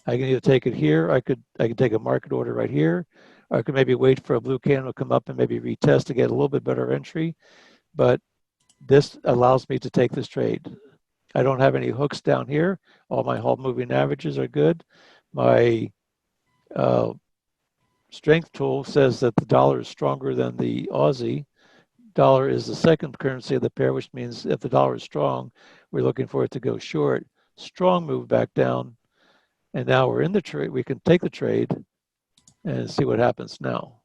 I can either take it here. I could take a market order right here, or I could maybe wait for a blue candle to come up and maybe retest to get a little bit better entry. But this allows me to take this trade. I don't have any hooks down here. All my whole moving averages are good. My strength tool says that the dollar is stronger than the Aussie. Dollar is the second currency of the pair, which means if the dollar is strong, we're looking for it to go short. Strong move back down. And now we're in the trade. We can take the trade and see what happens now.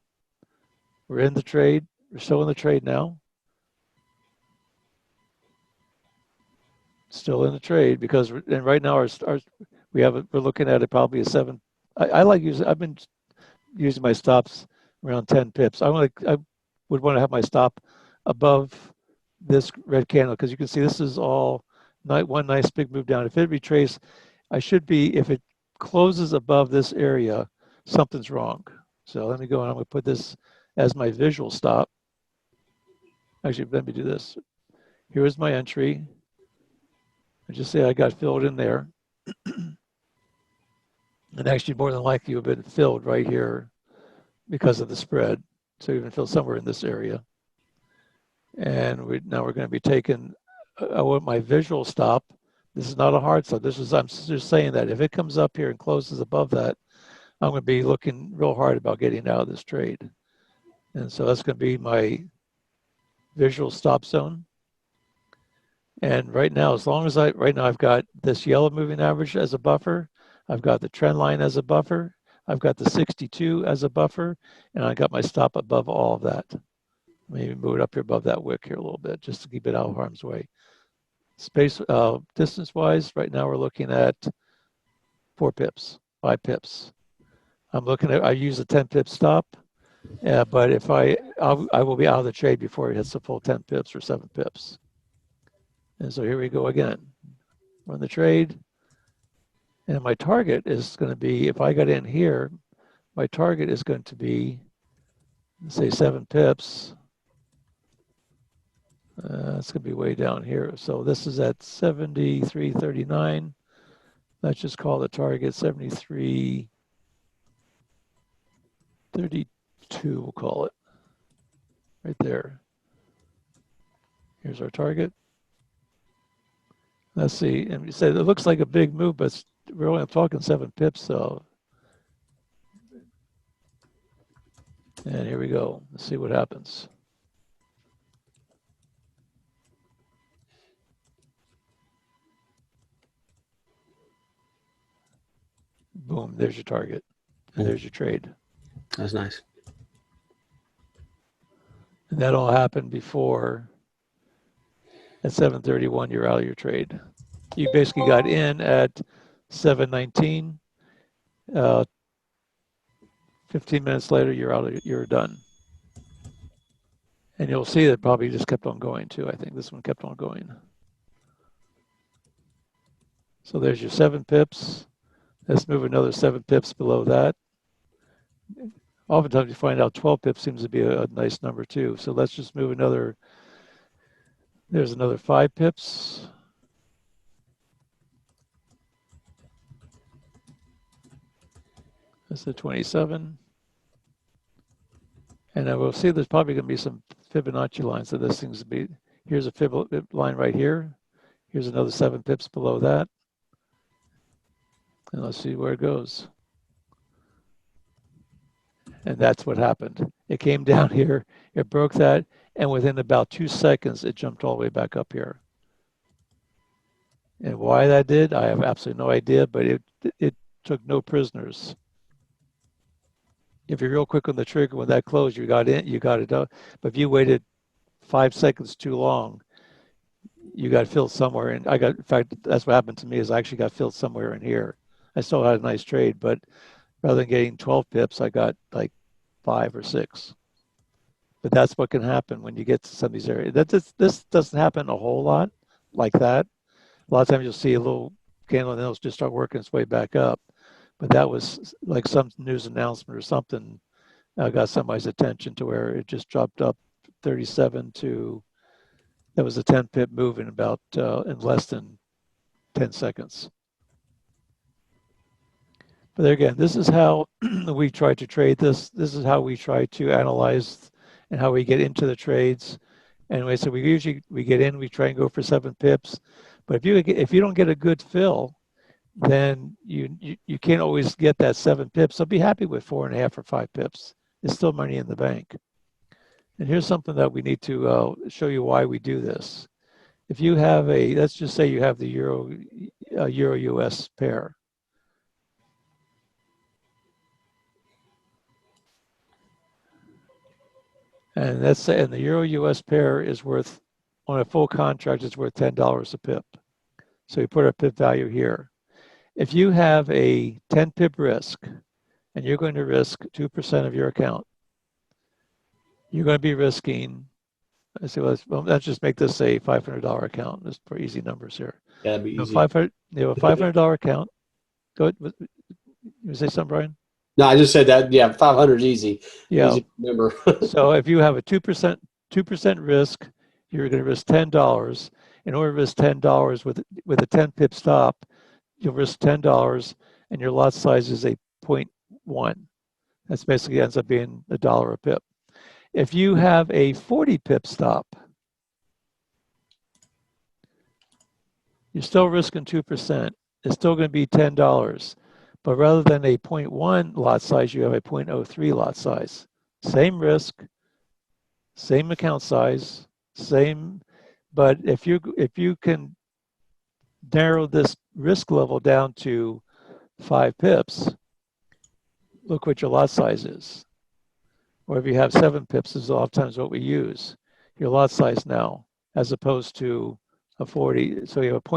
We're in the trade. We're still in the trade now. Still in the trade because and right now we're looking at it probably a 7. I've been using my stops around 10 pips. I would want to have my stop above this red candle because you can see this is all one nice big move down. If it retraces, if it closes above this area, something's wrong. So let me go and I'm going to put this as my visual stop. Actually, let me do this. Here is my entry. I just say I got filled in there. And actually, more than likely, you've been filled right here because of the spread. So you've been filled somewhere in this area. And now we're going to be taking, I want my visual stop. This is not a hard stop. I'm just saying that if it comes up here and closes above that, I'm going to be looking real hard about getting out of this trade. And so that's going to be my visual stop zone. And right now, I've got this yellow moving average as a buffer. I've got the trend line as a buffer. I've got the 62 as a buffer, and I got my stop above all of that. Maybe move it up here above that wick here a little bit, just to keep it out of harm's way. Distance-wise, right now we're looking at 4 pips, 5 pips. I use a 10 pip stop. Yeah, but if I will be out of the trade before it hits the full 10 pips or 7 pips. And so here we go again. Run the trade. And my target is going to be, if I got in here, my target is going to be, say, 7 pips. It's going to be way down here. So this is at 73.39. Let's just call the target 73.32, we'll call it. Right there. Here's our target. Let's see. And you said it looks like a big move, but we're only talking 7 pips. So, and here we go. Let's see what happens. Boom, there's your target. And there's your trade. That's nice. And that all happened before at 7:31, you're out of your trade. You basically got in at 7:19. 15 minutes later, you're done. And you'll see that probably just kept on going too. I think this one kept on going. So there's your 7 pips. Let's move another 7 pips below that. Oftentimes you find out 12 pips seems to be a nice number too. So let's just move another, there's another 5 pips. That's the 27. And then we'll see there's probably going to be some Fibonacci lines that this seems to be. Here's a Fib line right here. Here's another 7 pips below that. And let's see where it goes. And that's what happened. It came down here, it broke that, and within about 2 seconds, it jumped all the way back up here. And why that did, I have absolutely no idea, but it took no prisoners. If you're real quick on the trigger, when that closed, you got in, you got it up. But if you waited 5 seconds too long, you got filled somewhere. And I got, in fact, that's what happened to me is I actually got filled somewhere in here. I still had a nice trade, but rather than getting 12 pips, I got like 5 or 6. But that's what can happen when you get to some of these areas. This doesn't happen a whole lot like that. A lot of times you'll see a little candle and then it'll just start working its way back up. But that was like some news announcement or something got somebody's attention to where it just dropped up 37 to, that was a 10 pip move in about in less than 10 seconds. But there again, this is how we try to trade this. This is how we try to analyze and how we get into the trades. Anyway, so we get in, we try and go for 7 pips. But if you don't get a good fill, then you can't always get that 7 pips. So be happy with 4.5 or 5 pips. It's still money in the bank. And here's something that we need to show you why we do this. If you have let's just say you have the Euro-US pair. And the Euro-US pair is worth, on a full contract, it's worth $10 a pip. So you put a pip value here. If you have a 10 pip risk and you're going to risk 2% of your account, you're going to be risking, let's just make this a $500 account. Just for easy numbers here. Yeah, that'd be easy. You have a $500 account. Go ahead. You say something, Brian? No, I just said that. Yeah, 500 is easy. Yeah. Easy to remember. So if you have a 2% risk, you're going to risk $10. In order to risk $10 with a 10 pip stop, you'll risk $10 and your lot size is a 0.1. That's basically ends up being $1 a pip. If you have a 40 pip stop, you're still risking 2%. It's still going to be $10. But rather than a 0.1 lot size, you have a 0.03 lot size. Same risk, same account size, same. But if you can narrow this risk level down to 5 pips, look what your lot size is. Or if you have 7 pips, is a lot of times what we use. Your lot size now, as opposed to a 40. So you have a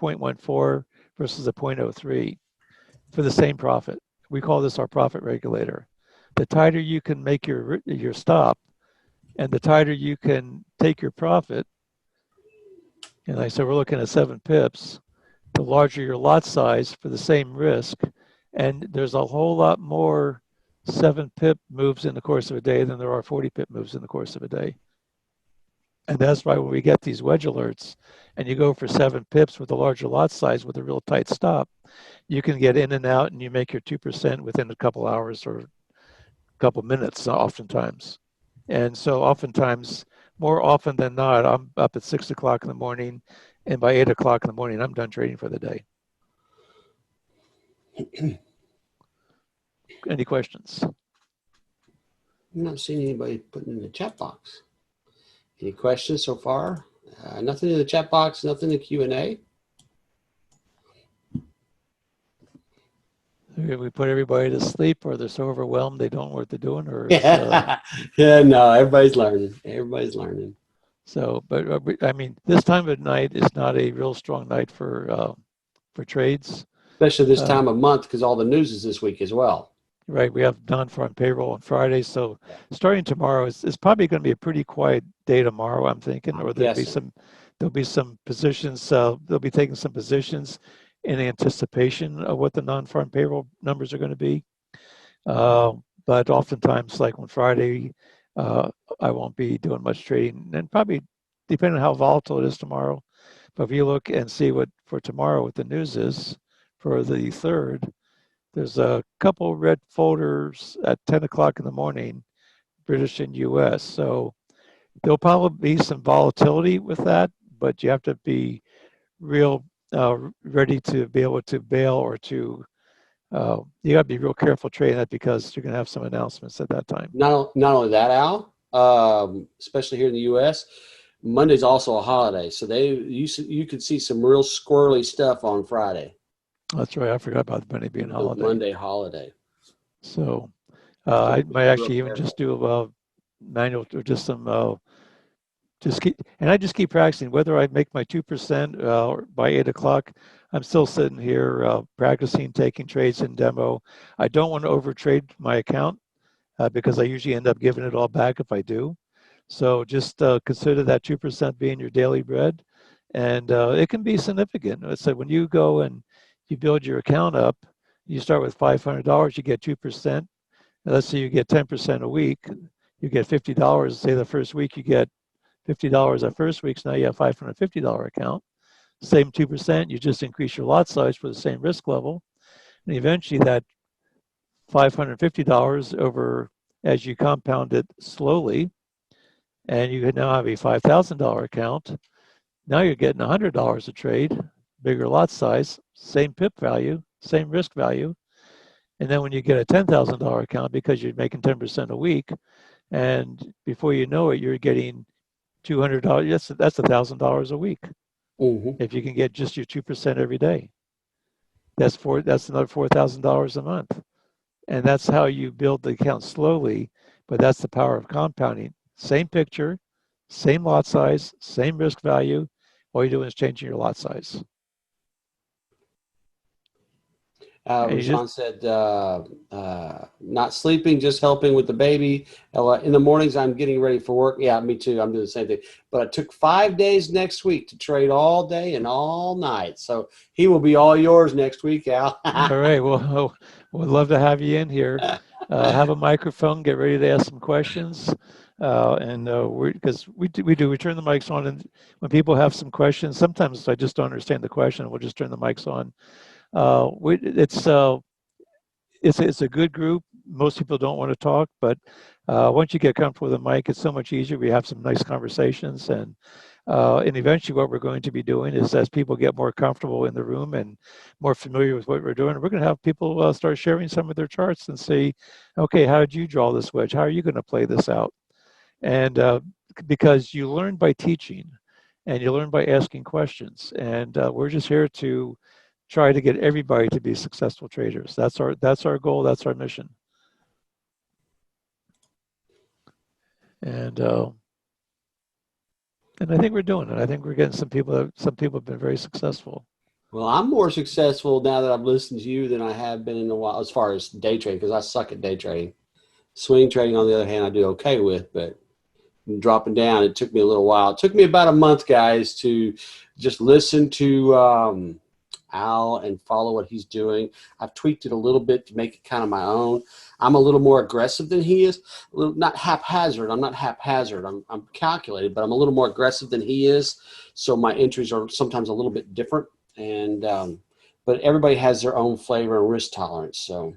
0.14 versus a 0.03 for the same profit. We call this our profit regulator. the tighter you can make your stop, and the tighter you can take your profit. And like I said, we're looking at 7 pips. The larger your lot size for the same risk, and there's a whole lot more 7 pip moves in the course of a day than there are 40 pip moves in the course of a day. And that's why when we get these wedge alerts and you go for 7 pips with a larger lot size with a real tight stop, you can get in and out and you make your 2% within a couple hours or a couple minutes oftentimes. And so oftentimes, more often than not, I'm up at 6 o'clock in the morning, and by 8 o'clock in the morning, I'm done trading for the day. Any questions? I'm not seeing anybody putting in the chat box. Any questions so far? Nothing in the chat box, nothing in the Q&A. We put everybody to sleep, or they're so overwhelmed they don't know what they're doing, or Yeah, no, everybody's learning. Everybody's learning. So, but I mean, this time of night is not a real strong night for trades. Especially this time of month, because all the news is this week as well. Right, we have non-farm payroll on Friday, so starting tomorrow is probably going to be a pretty quiet day tomorrow, I'm thinking, or there'll be some positions. They'll be taking some positions in anticipation of what the non-farm payroll numbers are going to be. But oftentimes, like on Friday, I won't be doing much trading, and probably depending on how volatile it is tomorrow. But if you look and see what for tomorrow, what the news is for the 3rd. There's a couple red folders at 10 o'clock in the morning, British and US. So there'll probably be some volatility with that, but you have to be real ready to be able to bail or to, you got to be real careful trading that because you're going to have some announcements at that time. Not only that, Al, especially here in the U.S., Monday's also a holiday. So you could see some real squirrely stuff on Friday. That's right. I forgot about the Monday being holiday. Monday holiday. So I might actually even just do a manual or just some, I just keep practicing. Whether I make my 2% by 8 o'clock, I'm still sitting here practicing, taking trades in demo. I don't want to overtrade my account because I usually end up giving it all back if I do. So just consider that 2% being your daily bread, and it can be significant. So when you go and you build your account up, you start with $500, you get 2%. Let's say you get 10% a week, you get $50. Say the first week you get $50 that first week, so now you have $550 account. Same 2%, you just increase your lot size for the same risk level. And eventually that $550 over, as you compound it slowly, and you now have a $5,000 account. Now you're getting $100 a trade, bigger lot size, same pip value, same risk value. And then when you get a $10,000 account, because you're making 10% a week, and before you know it, you're getting $200. That's $1,000 a week. Mm-hmm. If you can get just your 2% every day, that's another $4,000 a month. And that's how you build the account slowly, but that's the power of compounding. Same picture, same lot size, same risk value. All you're doing is changing your lot size. Rashawn said, not sleeping, just helping with the baby. In the mornings, I'm getting ready for work. Yeah, me too. I'm doing the same thing. But I took 5 days next week to trade all day and all night. So he will be all yours next week, Al. All right. Well, we'd love to have you in here. Have a microphone. Get ready to ask some questions. Because we turn the mics on, and when people have some questions, sometimes I just don't understand the question. We'll just turn the mics on. It's a good group. Most people don't want to talk, but once you get comfortable with the mic, it's so much easier. We have some nice conversations, and eventually what we're going to be doing is, as people get more comfortable in the room and more familiar with what we're doing, we're going to have people start sharing some of their charts and say, okay, how did you draw this wedge? How are you going to play this out? And because you learn by teaching and you learn by asking questions, and we're just here to try to get everybody to be successful traders. That's our goal. That's our mission. And I think we're doing it. I think we're getting some people have been very successful. Well, I'm more successful now that I've listened to you than I have been in a while as far as day trading, because I suck at day trading. Swing trading, on the other hand, I do okay with, but dropping down, it took me a little while. It took me about a month, guys, to just listen to Al and follow what he's doing. I've tweaked it a little bit to make it kind of my own. I'm a little more aggressive than he is. Not haphazard. I'm not haphazard. I'm calculated, but I'm a little more aggressive than he is. So my entries are sometimes a little bit different. And but everybody has their own flavor and risk tolerance. So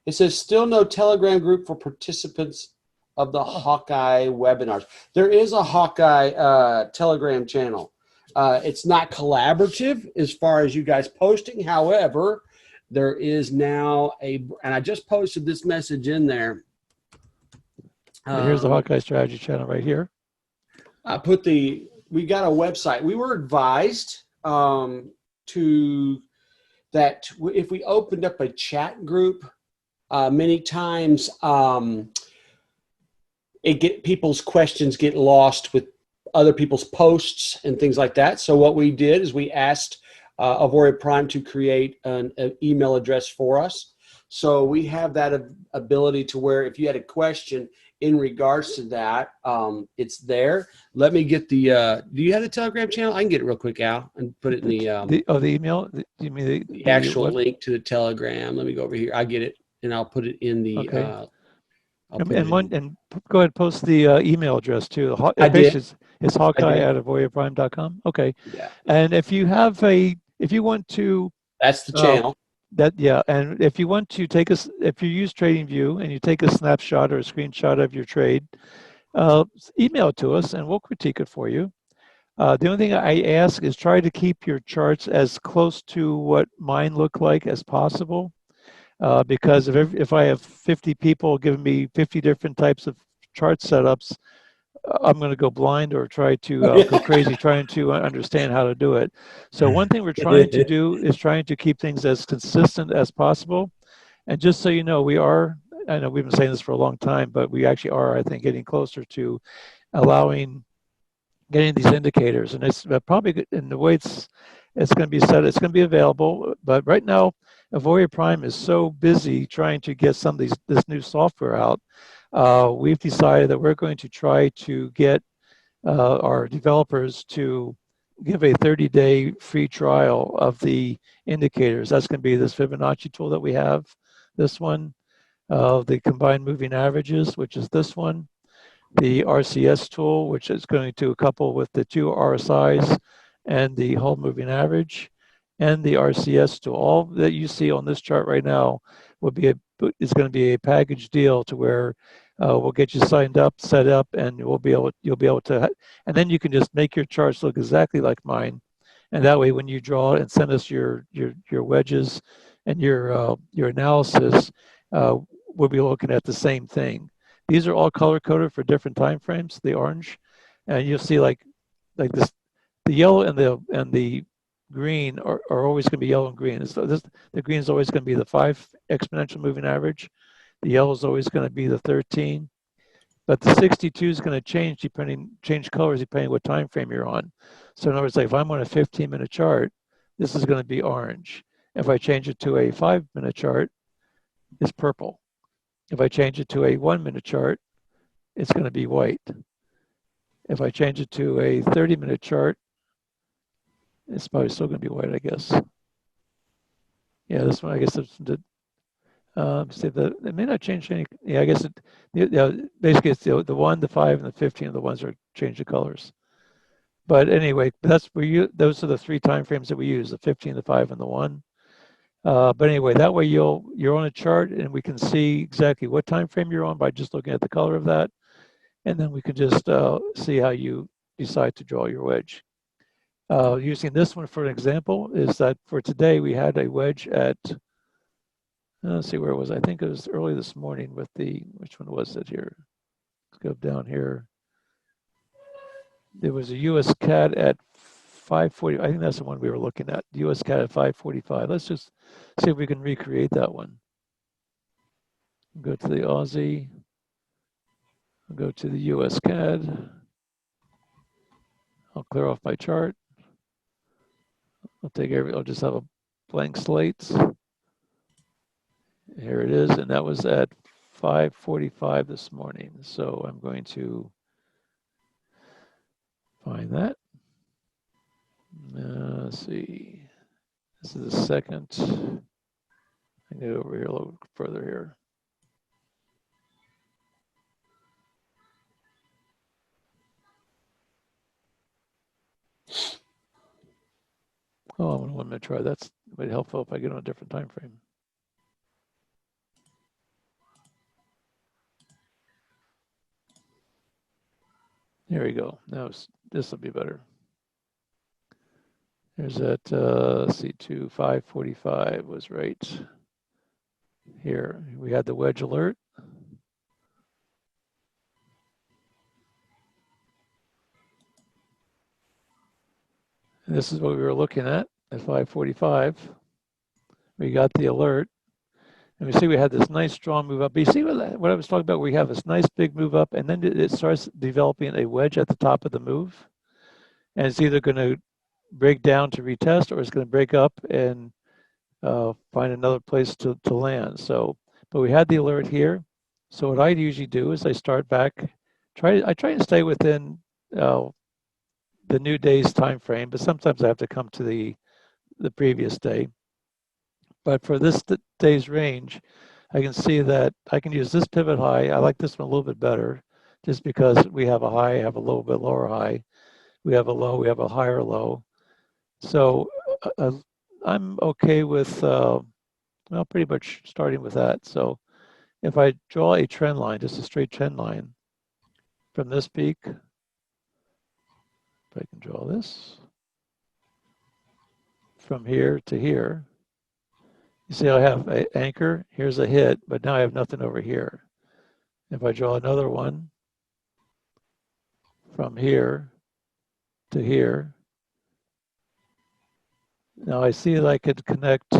it says still no Telegram group for participants of the Hawkeye webinars. There is a Hawkeye Telegram channel. It's not collaborative as far as you guys posting. However, there is now and I just posted this message in there. Here's the Hawkeye strategy channel right here. I put we got a website. We were advised that if we opened up a chat group, many times people's questions get lost with other people's posts and things like that. So what we did is we asked Auvoria Prime to create an email address for us. So we have that ability to where if you had a question in regards to that, it's there. Let me get the, do you have the Telegram channel? I can get it real quick, Al, and put it in the email? You mean the actual link to the Telegram? Let me go over here. I get it, and I'll put it in the, okay. And go ahead, post the email address too. I did. It's Hawkeye@AuvoriaPrime.com. Okay. Yeah. And if you want to, that's the channel. And if you want to if you use TradingView and you take a snapshot or a screenshot of your trade, email it to us and we'll critique it for you. The only thing I ask is try to keep your charts as close to what mine look like as possible. Because if I have 50 people giving me 50 different types of chart setups, I'm going to go blind or try to go crazy trying to understand how to do it. So one thing we're trying to do is trying to keep things as consistent as possible. And just so you know, I know we've been saying this for a long time, but we actually are, I think, getting closer to getting these indicators. And it's probably in the way it's going to be set, it's going to be available. But right now, Auvoria Prime is so busy trying to get some of this new software out. We've decided that we're going to try to get our developers to give a 30-day free trial of the indicators. That's going to be this Fibonacci tool that we have, this one, the combined moving averages, which is this one, the RCS tool, which is going to couple with the two RSIs and the whole moving average, and the RCS tool. All that you see on this chart right now is going to be a package deal to where we'll get you signed up, set up, and you'll be able to, and then you can just make your charts look exactly like mine, and that way when you draw and send us your wedges and your analysis, we'll be looking at the same thing. These are all color coded for different time frames. The orange, and you'll see like this, the yellow and the green are always going to be yellow and green. So the green is always going to be the 5 exponential moving average. The yellow is always going to be the 13. But the 62 is going to change colors depending what time frame you're on. So in other words, like if I'm on a 15-minute chart, this is going to be orange. If I change it to a 5-minute chart, it's purple. If I change it to a 1-minute chart, it's going to be white. If I change it to a 30-minute chart, it's probably still going to be white, I guess. Yeah, this one, I guess, see that it may not change any. Yeah, I guess basically it's the 1, the 5, and the 15 are the ones that change the colors. But anyway, those are the 3 time frames that we use: the 15, the 5, and the 1. But anyway, that way you're on a chart and we can see exactly what time frame you're on by just looking at the color of that, and then we can just see how you decide to draw your wedge. Using this one for an example is that for today we had a wedge at, let's see where it was. I think it was early this morning with which one was it here? Let's go down here. There was a US CAD at 540. I think that's the one we were looking at. US CAD at 545. Let's just see if we can recreate that one. Go to the Aussie. Go to the US CAD. I'll clear off my chart. I'll just have a blank slate. Here it is, and that was at 5:45 this morning. So I'm going to find that. Let's see. This is the second. I can get over here a little further here. Oh, I'm going to try. That's might helpful if I get on a different time frame. There we go. Now this will be better. There's that, let's see, 5:45 was right here. We had the wedge alert. And this is what we were looking at 5:45. We got the alert. And we see we had this nice strong move up. But you see what I was talking about? We have this nice big move up, and then it starts developing a wedge at the top of the move. And it's either going to break down to retest, or it's going to break up and find another place to land. So, but we had the alert here. So what I usually do is I start back, I try and stay within the new day's time frame, but sometimes I have to come to the previous day. But for this day's range, I can see that I can use this pivot high. I like this one a little bit better, just because we have a high, have a little bit lower high. We have a low, we have a higher low. So I'm okay with, well, pretty much starting with that. So if I draw a trend line, just a straight trend line from this peak, if I can draw this from here to here, you see I have an anchor, here's a hit, but now I have nothing over here. If I draw another one from here to here, now I see that I could connect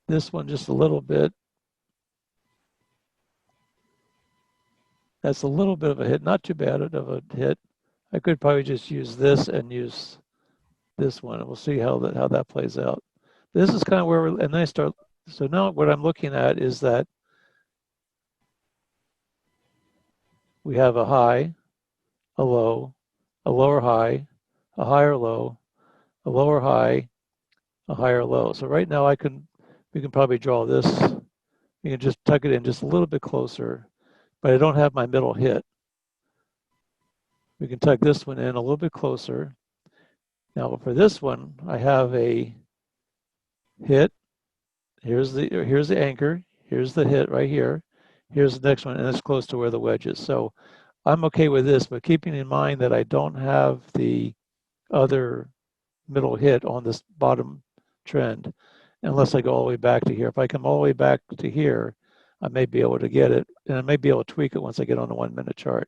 this one just a little bit. That's a little bit of a hit, not too bad of a hit. I could probably just use this and use this one, and we'll see how that plays out. This is kind of where and then I start. So now what I'm looking at is that we have a high, a low, a lower high, a higher low, a lower high, a higher low. So right now we can probably draw this. You can just tuck it in just a little bit closer, but I don't have my middle hit. We can tuck this one in a little bit closer. Now for this one, I have a hit. Here's the anchor. Here's the hit right here. Here's the next one, and it's close to where the wedge is. So I'm okay with this, but keeping in mind that I don't have the other middle hit on this bottom trend unless I go all the way back to here. If I come all the way back to here, I may be able to get it, and I may be able to tweak it once I get on a 1 minute chart.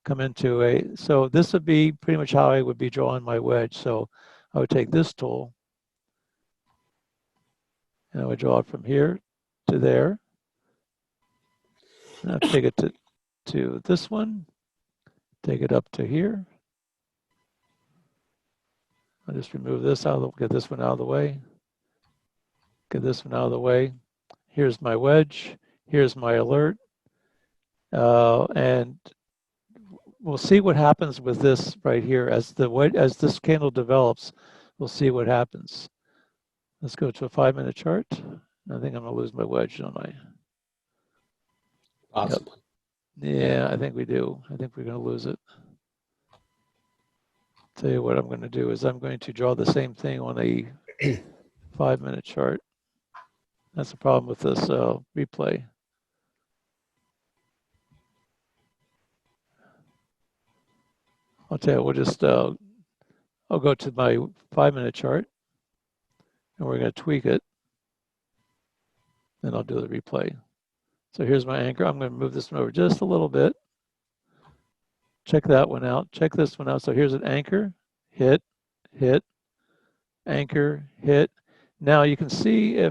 Come into so this would be pretty much how I would be drawing my wedge. So I would take this tool and I would draw it from here to there. And I'll take it to this one, take it up to here. I'll just remove this get this one out of the way. Get this one out of the way. Here's my wedge. Here's my alert. And we'll see what happens with this right here. As this candle develops, we'll see what happens. Let's go to a 5 minute chart. I think I'm gonna lose my wedge, don't I? Possibly. Yep. Yeah, I think we do. I think we're gonna lose it. Tell you what I'm gonna do is I'm going to draw the same thing on a 5 minute chart. That's the problem with this replay. I'll tell you, we'll just, I'll go to my 5 minute chart and we're going to tweak it. Then I'll do the replay. So here's my anchor. I'm going to move this one over just a little bit. Check that one out. Check this one out. So here's an anchor, hit, hit, anchor, hit. Now you can see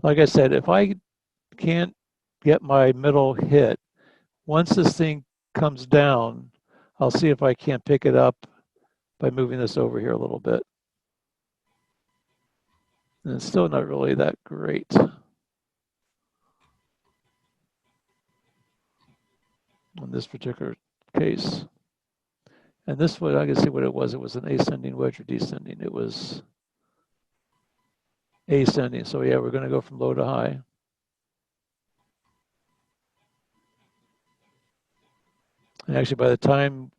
like I said, if I can't get my middle hit, once this thing comes down, I'll see if I can't pick it up by moving this over here a little bit. And it's still not really that great. In this particular case. And this one, I can see what it was. It was an ascending wedge or descending. It was ascending. So yeah, we're going to go from low to high. And actually, by the time,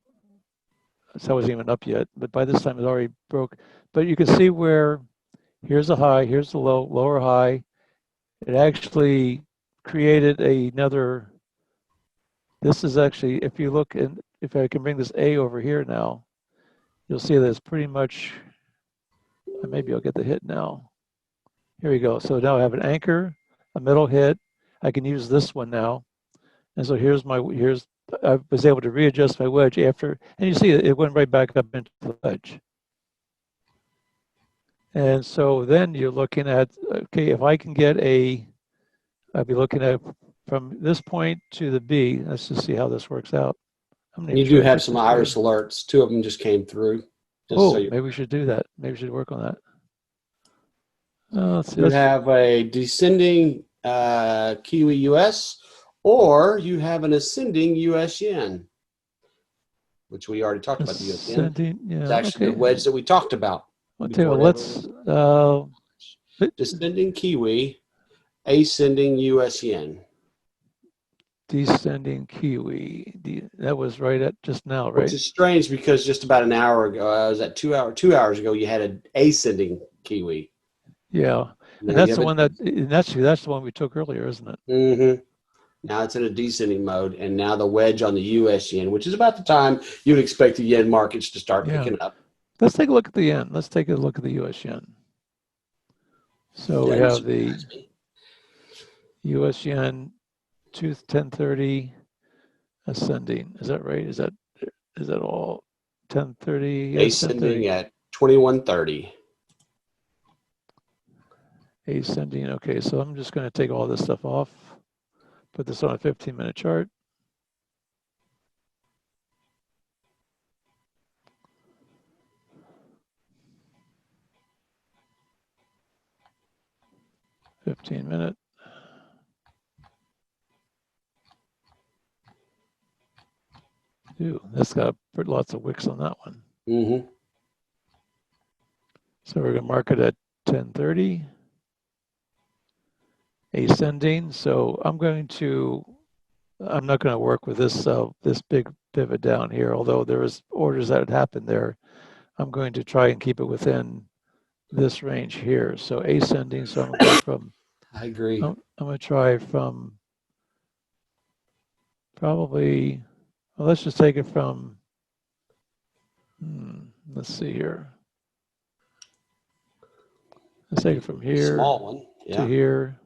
so I wasn't even up yet, but by this time it already broke. But you can see where here's a high, here's the low, lower high. It actually created another. This is actually, if you look, and if I can bring this A over here now, you'll see that it's pretty much, maybe I'll get the hit now. Here we go. So now I have an anchor, a middle hit. I can use this one now. And so I was able to readjust my wedge after, and you see it went right back up into the wedge. And so then you're looking at, okay, if I can get I'd be looking at from this point to the B. Let's just see how this works out. You do have some IRIS alerts. 2 of them just came through. Oh, maybe we should do that. Maybe we should work on that. Let's see. You have a descending Kiwi US, or you have an ascending US yen, which we already talked about the US yen. Yeah, it's actually the wedge that we talked about. Let's descending Kiwi, ascending US yen. Descending Kiwi. That was right at just now, right? Which is strange because just about an hour ago, I was at 2 hours ago, you had an ascending Kiwi. Yeah, and that's the one that's the one we took earlier, isn't it? Mm-hmm. Now it's in a descending mode, and now the wedge on the U.S. yen, which is about the time you'd expect the yen markets to start picking up. Let's take a look at the yen. Let's take a look at the U.S. yen. So we have the U.S. yen, 1030 ascending. Is that right? Is that all? 1030. Ascending at 2130. Ascending. Okay, so I'm just going to take all this stuff off. Put this on a 15-minute chart. $15-minute. Ooh, that's got lots of wicks on that one. Mm-hmm. So we're going to mark it at 1030. Ascending. So I'm not going to work with this this big pivot down here, although there is orders that had happened there. I'm going to try and keep it within this range here. So ascending. So I'm going to go from. I agree. I'm going to try from probably. Well, let's just take it from. Let's see here. Let's take it from here. Small one. Yeah. To here.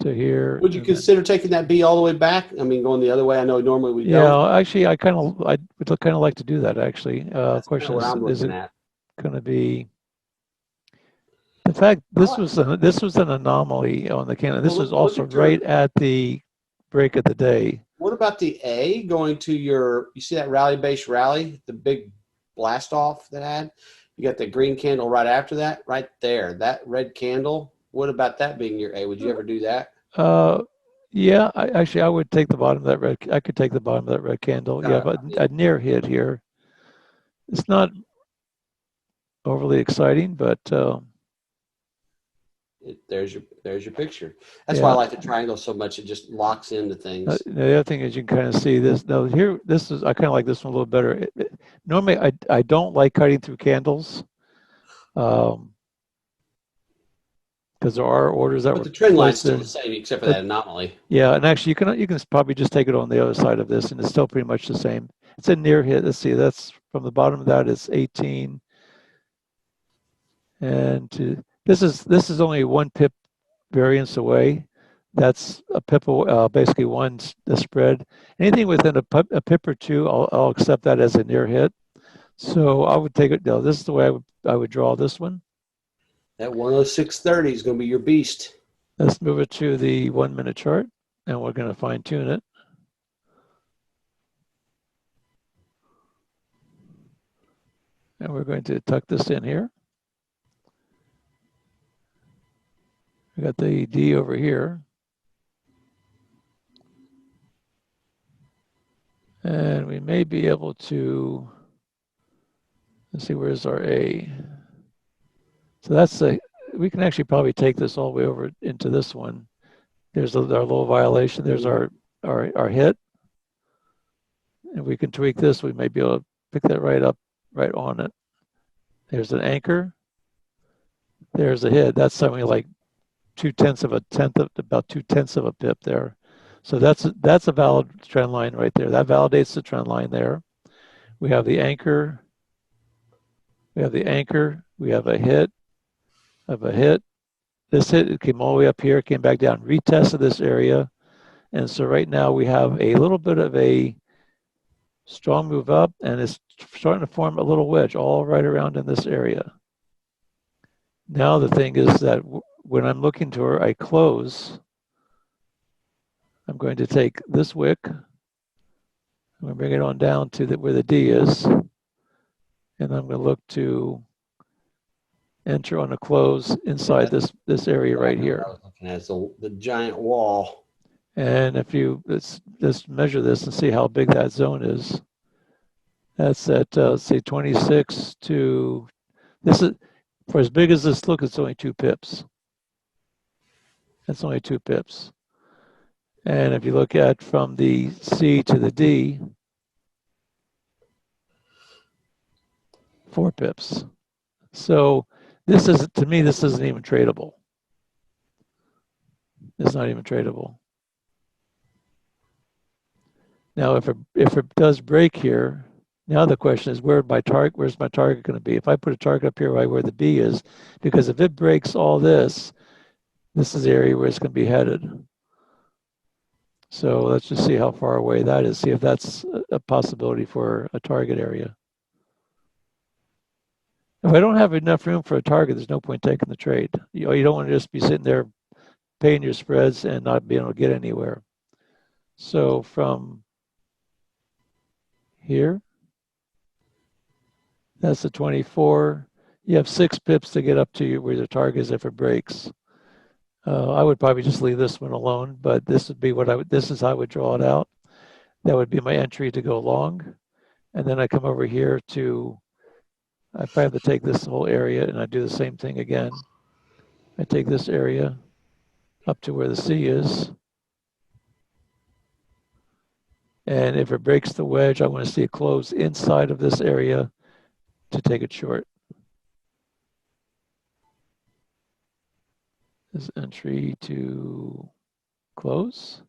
To here. Would you consider taking that B all the way back? I mean, going the other way. I know normally we don't. Yeah, actually, I would kind of like to do that. Actually, question is it going to be? In fact, this was an anomaly on the candle. This was also right at the break of the day. What about the A going to you see that rally-based rally, the big blast off that had? You got the green candle right after that, right there, that red candle. What about that being your A? Would you ever do that? Yeah, I would take the bottom of that red. I could take the bottom of that red candle. Yeah, but a near hit here. It's not overly exciting, but there's your picture. That's why I like the triangle so much. It just locks into things. The other thing is you can kind of see this. Now here, I kind of like this one a little better. Normally, I don't like cutting through candles. Because there are orders that but the trend line's still the same, except for that anomaly. Yeah, and actually, you can probably just take it on the other side of this, and it's still pretty much the same. It's a near hit. Let's see, that's from the bottom of that is 18, and this is only 1 pip variance away. That's a pip, basically the spread. Anything within a pip or two, I'll accept that as a near hit. So I would take it. No, this is the way I would draw this one. That 106.30 is going to be your beast. Let's move it to the 1-minute chart, and we're going to fine tune it. And we're going to tuck this in here. We got the D over here. And we may be able to, let's see, where's our A? So that's we can actually probably take this all the way over into this one. There's our little violation. There's our hit. And we can tweak this. We may be able to pick that right up, right on it. There's an anchor. There's a hit. That's something like about 2/10 of a pip there. So that's a valid trend line right there. That validates the trend line there. We have the anchor. We have the anchor. We have a hit. Of a hit. This hit, it came all the way up here, came back down, retested this area. And so right now we have a little bit of a strong move up, and it's starting to form a little wedge all right around in this area. Now the thing is that when I'm looking to where I close, I'm going to take this wick, I'm going to bring it on down to where the D is, and I'm going to look to enter on a close inside this area right here. I was looking at the giant wall. And if you let's measure this and see how big that zone is. That's at say 26 to, this is, for as big as this look, it's only 2 pips. That's only 2 pips. And if you look at from the C to the D, 4 pips. So this is, to me, this isn't even tradable. It's not even tradable. Now, if it does break here, now the question is, where's my target going to be? If I put a target up here right where the B is, because if it breaks all this, this is the area where it's going to be headed. So let's just see how far away that is. See if that's a possibility for a target area. If I don't have enough room for a target, there's no point taking the trade. You don't want to just be sitting there paying your spreads and not being able to get anywhere. So from here, that's the 24. You have 6 pips to get up to where the target is if it breaks. I would probably just leave this one alone, but this would be this is how I would draw it out. That would be my entry to go long. And then I come over here to, if I have to take this whole area and I do the same thing again, I take this area up to where the C is. And if it breaks the wedge, I want to see it close inside of this area to take it short. This entry to close.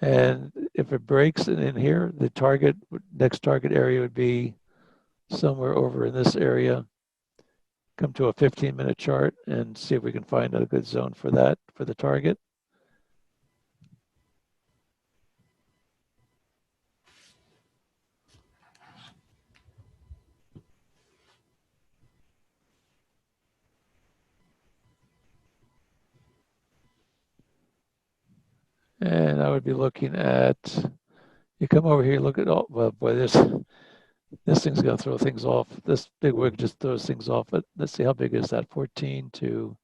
And if it breaks in here, the next target area would be somewhere over in this area. Come to a 15-minute chart and see if we can find a good zone for that, for the target. And I would be looking at, you come over here, look at, oh, well, boy, this thing's gonna throw things off. This big wick just throws things off. But let's see, how big is that? 14 to.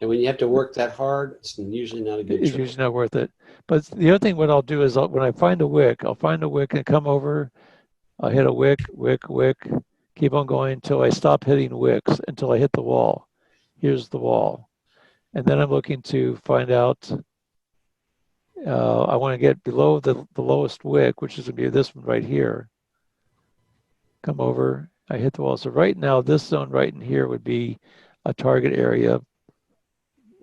And when you have to work that hard, it's usually not a good trade. It's usually not worth it. But the other thing, what I'll do is when I find a wick, I'll find a wick and come over. I'll hit a wick, keep on going until I stop hitting wicks, until I hit the wall. Here's the wall. And then I'm looking to find out, I want to get below the lowest wick, which is going to be this one right here. Come over, I hit the wall. So right now, this zone right in here would be a target area.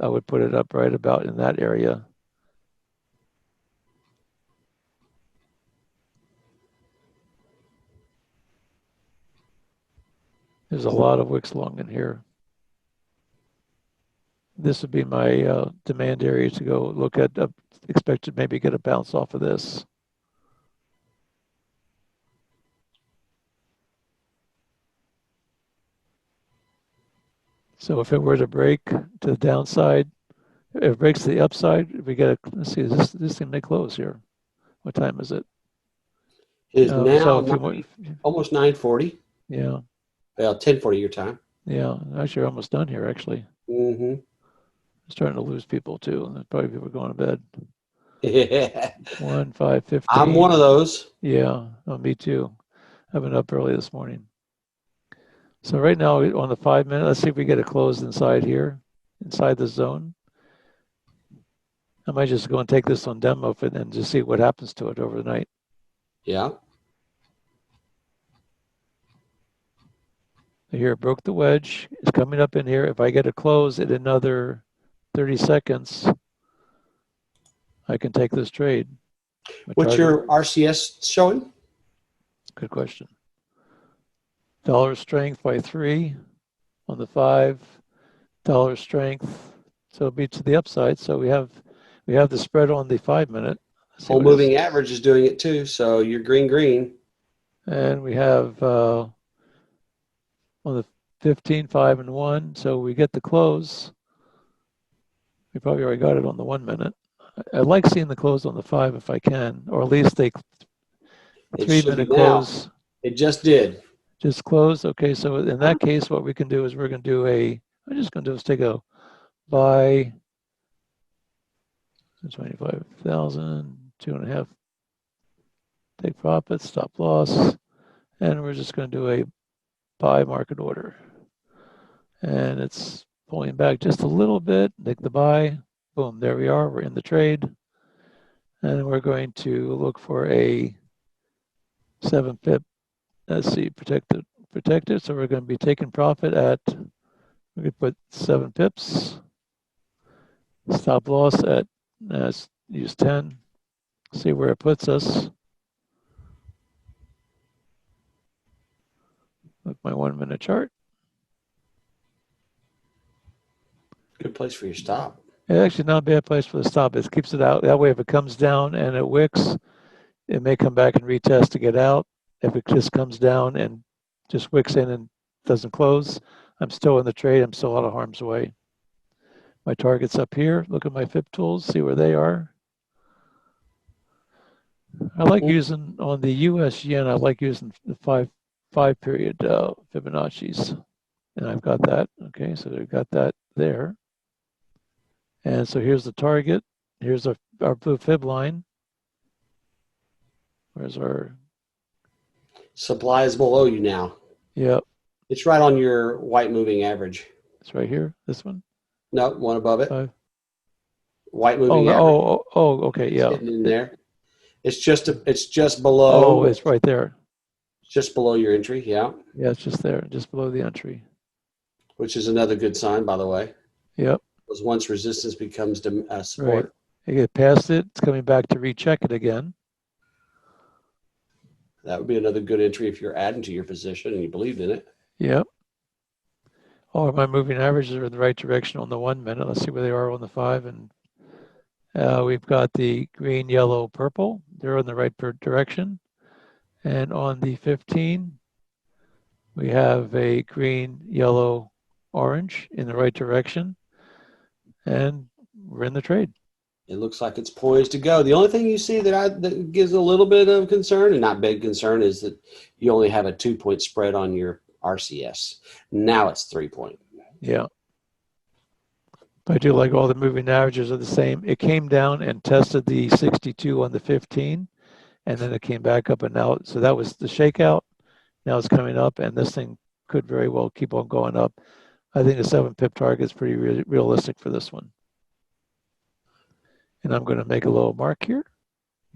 I would put it up right about in that area. There's a lot of wicks long in here. This would be my demand area to go look at, expect to maybe get a bounce off of this. So if it were to break to the downside, if it breaks to the upside, we get a, let's see, this thing may close here. What time is it? It is now so almost 9:40. Yeah. Well, 10:40 your time. Yeah, actually, we're almost done here, actually. Mm-hmm. starting to lose people too. There's probably people going to bed. Yeah. 1, 5, 15. I'm one of those. Yeah, oh, me too. I've been up early this morning. So right now on the 5 minute, let's see if we get it closed inside here, inside the zone. I might just go and take this on demo and just see what happens to it overnight. Yeah. Here, it broke the wedge. It's coming up in here. If I get it closed in another 30 seconds, I can take this trade. What's your RCS showing? Good question. Dollar strength by 3 on the 5. Dollar strength, so it'll be to the upside. So we have the spread on the 5 minute. Whole moving average is doing it too. So you're green. And we have on the 15, 5 and 1. So we get the close. We probably already got it on the 1 minute. I like seeing the close on the 5 if I can, or at least they 3 minute close. It just did. Just close. Okay, so in that case, what we can do is we're going to do I'm just going to do is take a buy 25,000, 2.5. Take profit, stop loss, and we're just going to do a buy market order. And it's pulling back just a little bit. Take the buy. Boom, there we are. We're in the trade. And we're going to look for a 7 pip. Let's see, protect it. So we're going to be taking profit at, we could put 7 pips. Stop loss at, let's use 10. See where it puts us. Look my 1 minute chart. Good place for your stop. It's actually not a bad place for the stop. It keeps it out. That way, if it comes down and it wicks, it may come back and retest to get out. If it just comes down and just wicks in and doesn't close, I'm still in the trade. I'm still out of harm's way. My target's up here. Look at my FIP tools, see where they are. I like using, on the US yen, I like using the five period Fibonacci's. And I've got that. Okay, so we've got that there. And so here's the target. Here's our blue fib line. Where's our supply is below you now? Yep. It's right on your white moving average. It's right here. This one? No, one above it. 5. White moving average. Oh, okay, yeah. It's in there. It's just below. Oh, it's right there. Just below your entry, yeah. Yeah, it's just there, just below the entry. Which is another good sign, by the way. Yep. Because once resistance becomes support. Right. You get past it, it's coming back to recheck it again. That would be another good entry if you're adding to your position and you believed in it. Yep. All of my moving averages are in the right direction on the 1 minute. Let's see where they are on the 5. And we've got the green, yellow, purple. They're in the right direction. And on the 15, we have a green, yellow, orange in the right direction. And we're in the trade. It looks like it's poised to go. The only thing you see that gives a little bit of concern, and not big concern, is that you only have a 2-point spread on your RCS. Now it's 3-point. Yeah. I do like all the moving averages are the same. It came down and tested the 62 on the 15, and then it came back up and out. So that was the shakeout. Now it's coming up, and this thing could very well keep on going up. I think the 7 pip target is pretty realistic for this one. And I'm going to make a little mark here.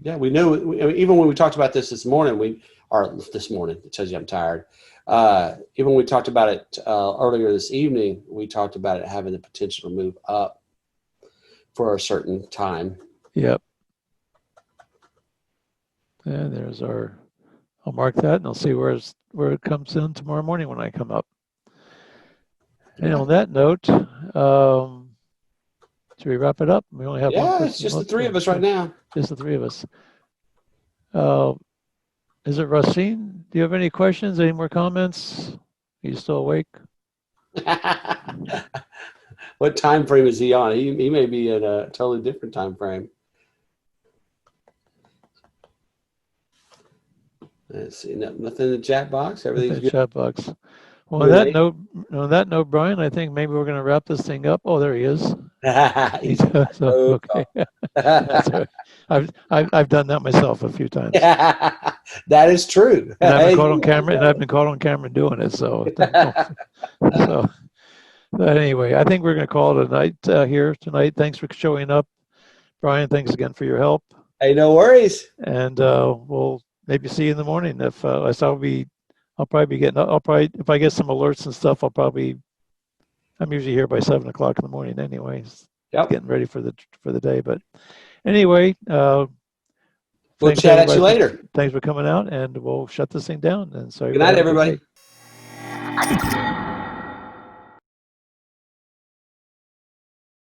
Yeah, we knew, even when we talked about this morning, it tells you I'm tired. Even when we talked about it earlier this evening, we talked about it having the potential to move up for a certain time. Yep. And there's I'll mark that and I'll see where it comes in tomorrow morning when I come up. And on that note, should we wrap it up? We only have one person. It's just the 3 of us right now. Just the 3 of us. Is it Racine? Do you have any questions? Any more comments? Are you still awake? What time frame is he on? He may be in a totally different time frame. Let's see. Nothing in the chat box. Everything's good. Chat box. Well, on that note, Brian, I think maybe we're going to wrap this thing up. Oh, there he is. So, okay. That's all right. I've done that myself a few times. That is true. And I've been caught on camera, and I've been caught on camera doing it. So, so but anyway, I think we're going to call it a night here tonight. Thanks for showing up, Brian. Thanks again for your help. Hey, no worries. And we'll maybe see you in the morning. If I'll probably be getting. I'll probably if I get some alerts and stuff. I'm usually here by 7 o'clock in the morning, anyways. Yep. Getting ready for the day. But anyway, we'll chat at you later. Thanks for coming out, and we'll shut this thing down. And so good night, everybody.